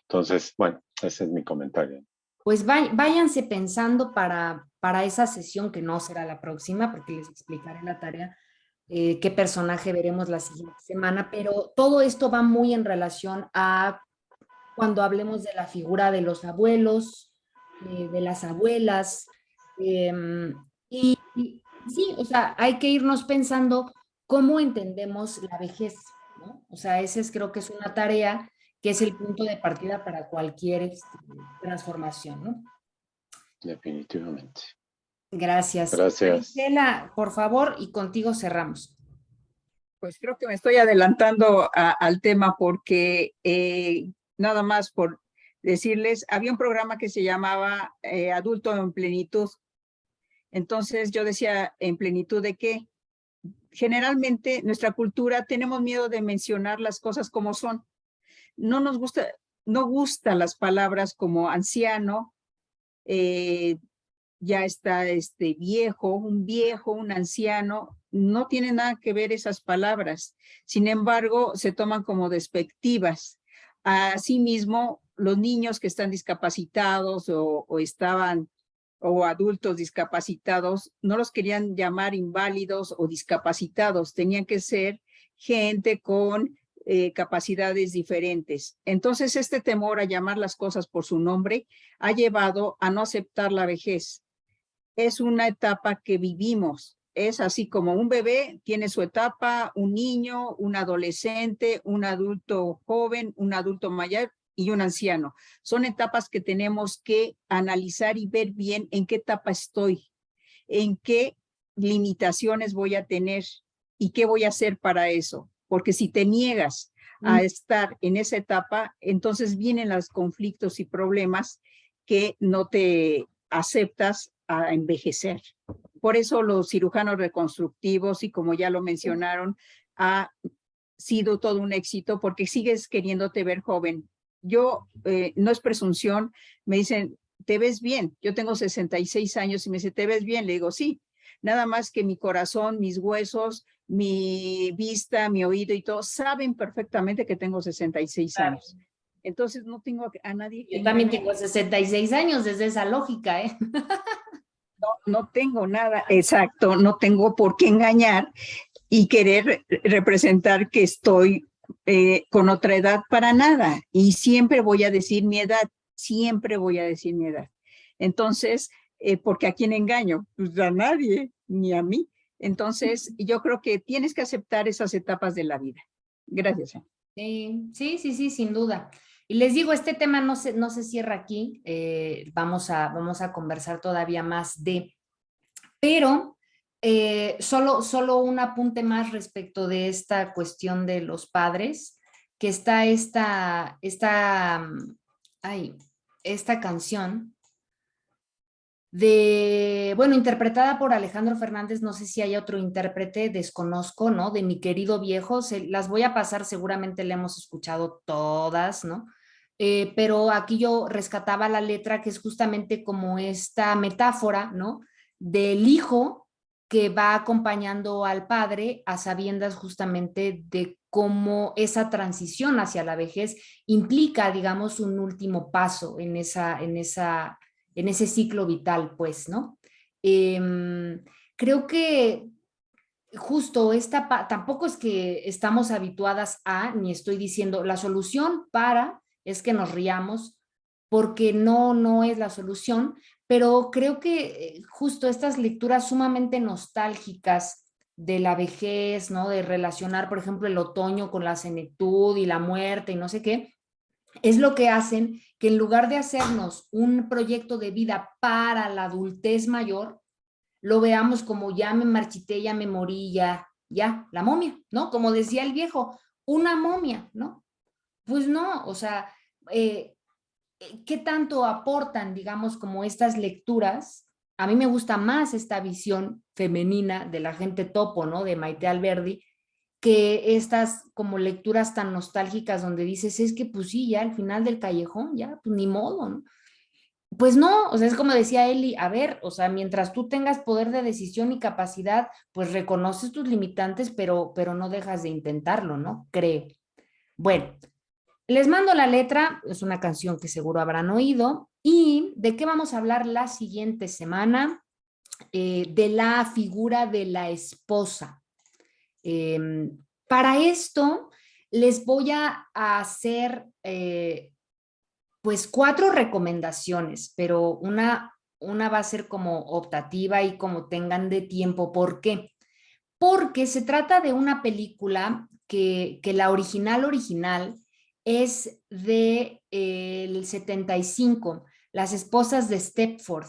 Entonces, bueno, ese es mi comentario. Pues váyanse pensando para esa sesión que no será la próxima, porque les explicaré la tarea, qué personaje veremos la siguiente semana, pero todo esto va muy en relación a cuando hablemos de la figura de los abuelos, de las abuelas, y sí, o sea, hay que irnos pensando cómo entendemos la vejez, ¿no? O sea, creo que es una tarea que es el punto de partida para cualquier transformación, ¿no? Definitivamente. Gracias. Gracias. Marisela, por favor, y contigo cerramos. Pues creo que me estoy adelantando al tema porque nada más por decirles, había un programa que se llamaba Adulto en Plenitud. Entonces yo decía, ¿en plenitud de qué? Generalmente nuestra cultura tenemos miedo de mencionar las cosas como son. No nos gusta, no gustan las palabras como anciano, ya está viejo, un anciano, no tienen nada que ver esas palabras. Sin embargo, se toman como despectivas. Asimismo, los niños que están discapacitados o adultos discapacitados, no los querían llamar inválidos o discapacitados, tenían que ser gente con capacidades diferentes. Entonces, este temor a llamar las cosas por su nombre ha llevado a no aceptar la vejez. Es una etapa que vivimos. Es así como un bebé tiene su etapa, un niño, un adolescente, un adulto joven, un adulto mayor y un anciano. Son etapas que tenemos que analizar y ver bien en qué etapa estoy, en qué limitaciones voy a tener y qué voy a hacer para eso. Porque si te niegas a estar en esa etapa, entonces vienen los conflictos y problemas que no te aceptas a envejecer. Por eso los cirujanos reconstructivos, y como ya lo mencionaron, ha sido todo un éxito porque sigues queriéndote ver joven. Yo, no es presunción, me dicen, ¿te ves bien? Yo tengo 66 años y me dice, ¿te ves bien? Le digo, sí, nada más que mi corazón, mis huesos, mi vista, mi oído y todo, saben perfectamente que tengo 66 años. Entonces no tengo a nadie. Yo también tengo 66 años, desde esa lógica, ¿eh? No tengo nada, exacto, no tengo por qué engañar y querer representar que estoy con otra edad para nada. Y siempre voy a decir mi edad, siempre voy a decir mi edad. Entonces, porque ¿a quién engaño? Pues a nadie, ni a mí. Entonces, yo creo que tienes que aceptar esas etapas de la vida. Gracias. Sí, sin duda. Y les digo, este tema no se cierra aquí, vamos a conversar todavía más pero solo un apunte más respecto de esta cuestión de los padres, que está esta canción interpretada por Alejandro Fernández, no sé si hay otro intérprete, desconozco, ¿no? De Mi Querido Viejo, las voy a pasar, seguramente la hemos escuchado todas, ¿no? Pero aquí yo rescataba la letra, que es justamente como esta metáfora, ¿no? Del hijo que va acompañando al padre a sabiendas justamente de cómo esa transición hacia la vejez implica, digamos, un último paso en ese ciclo vital, pues, ¿no? Creo que justo tampoco es que estamos habituadas ni estoy diciendo, la solución es que nos riamos, porque no es la solución, pero creo que justo estas lecturas sumamente nostálgicas de la vejez, ¿no? De relacionar, por ejemplo, el otoño con la senectud y la muerte y no sé qué, es lo que hacen que en lugar de hacernos un proyecto de vida para la adultez mayor, lo veamos como ya me marchité, ya me morí, ya, la momia, ¿no? Como decía el viejo, una momia, ¿no? Pues no, o sea, ¿qué tanto aportan, digamos, como estas lecturas? A mí me gusta más esta visión femenina de la gente topo, ¿no? De Maite Alberdi, que estas como lecturas tan nostálgicas donde dices, es que pues sí, ya al final del callejón, ya, pues ni modo, ¿no? Pues no, o sea, es como decía Eli, a ver, o sea, mientras tú tengas poder de decisión y capacidad, pues reconoces tus limitantes, pero no dejas de intentarlo, ¿no? Creo. Bueno, les mando la letra, es una canción que seguro habrán oído. ¿Y de qué vamos a hablar la siguiente semana? De la figura de la esposa. Para esto les voy a hacer pues 4 recomendaciones, pero una va a ser como optativa y como tengan de tiempo. ¿Por qué? Porque se trata de una película que la original es de el 75, Las esposas de Stepford.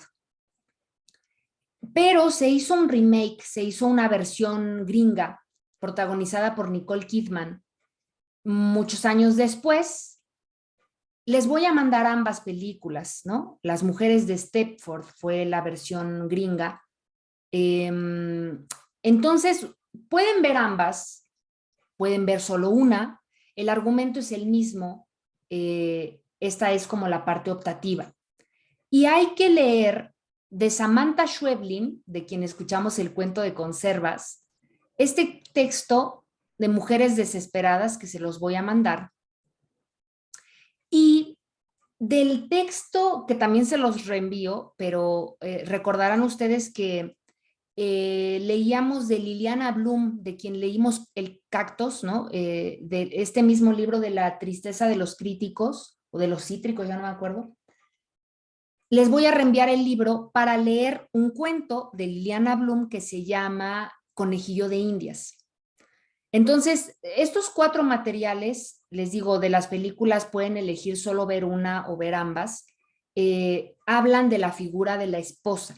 Pero se hizo un remake, se hizo una versión gringa protagonizada por Nicole Kidman muchos años después. Les voy a mandar ambas películas, ¿no? Las mujeres de Stepford fue la versión gringa. Entonces, pueden ver ambas, pueden ver solo una. El argumento es el mismo. Esta es como la parte optativa. Y hay que leer de Samantha Schweblin, de quien escuchamos el cuento de conservas, este texto de Mujeres Desesperadas, que se los voy a mandar, y del texto que también se los reenvío, pero recordarán ustedes que leíamos de Liliana Blum, de quien leímos El Cactus, ¿no? De este mismo libro de La tristeza de los críticos, o de los cítricos, ya no me acuerdo. Les voy a reenviar el libro para leer un cuento de Liliana Blum que se llama Conejillo de Indias. Entonces, estos 4 materiales, les digo, de las películas pueden elegir solo ver una o ver ambas, hablan de la figura de la esposa.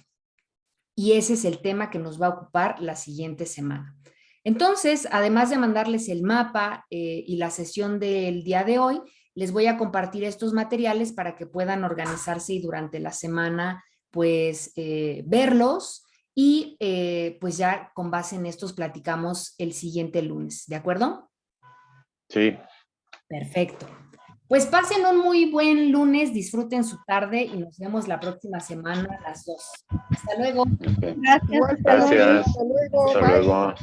Y ese es el tema que nos va a ocupar la siguiente semana. Entonces, además de mandarles el mapa y la sesión del día de hoy, les voy a compartir estos materiales para que puedan organizarse y durante la semana, pues, verlos y pues ya con base en estos platicamos el siguiente lunes, ¿de acuerdo? Sí. Perfecto. Pues pasen un muy buen lunes, disfruten su tarde y nos vemos la próxima semana a las 2. Hasta luego. Okay. Gracias. Gracias. Hasta luego. Hasta Bye. luego.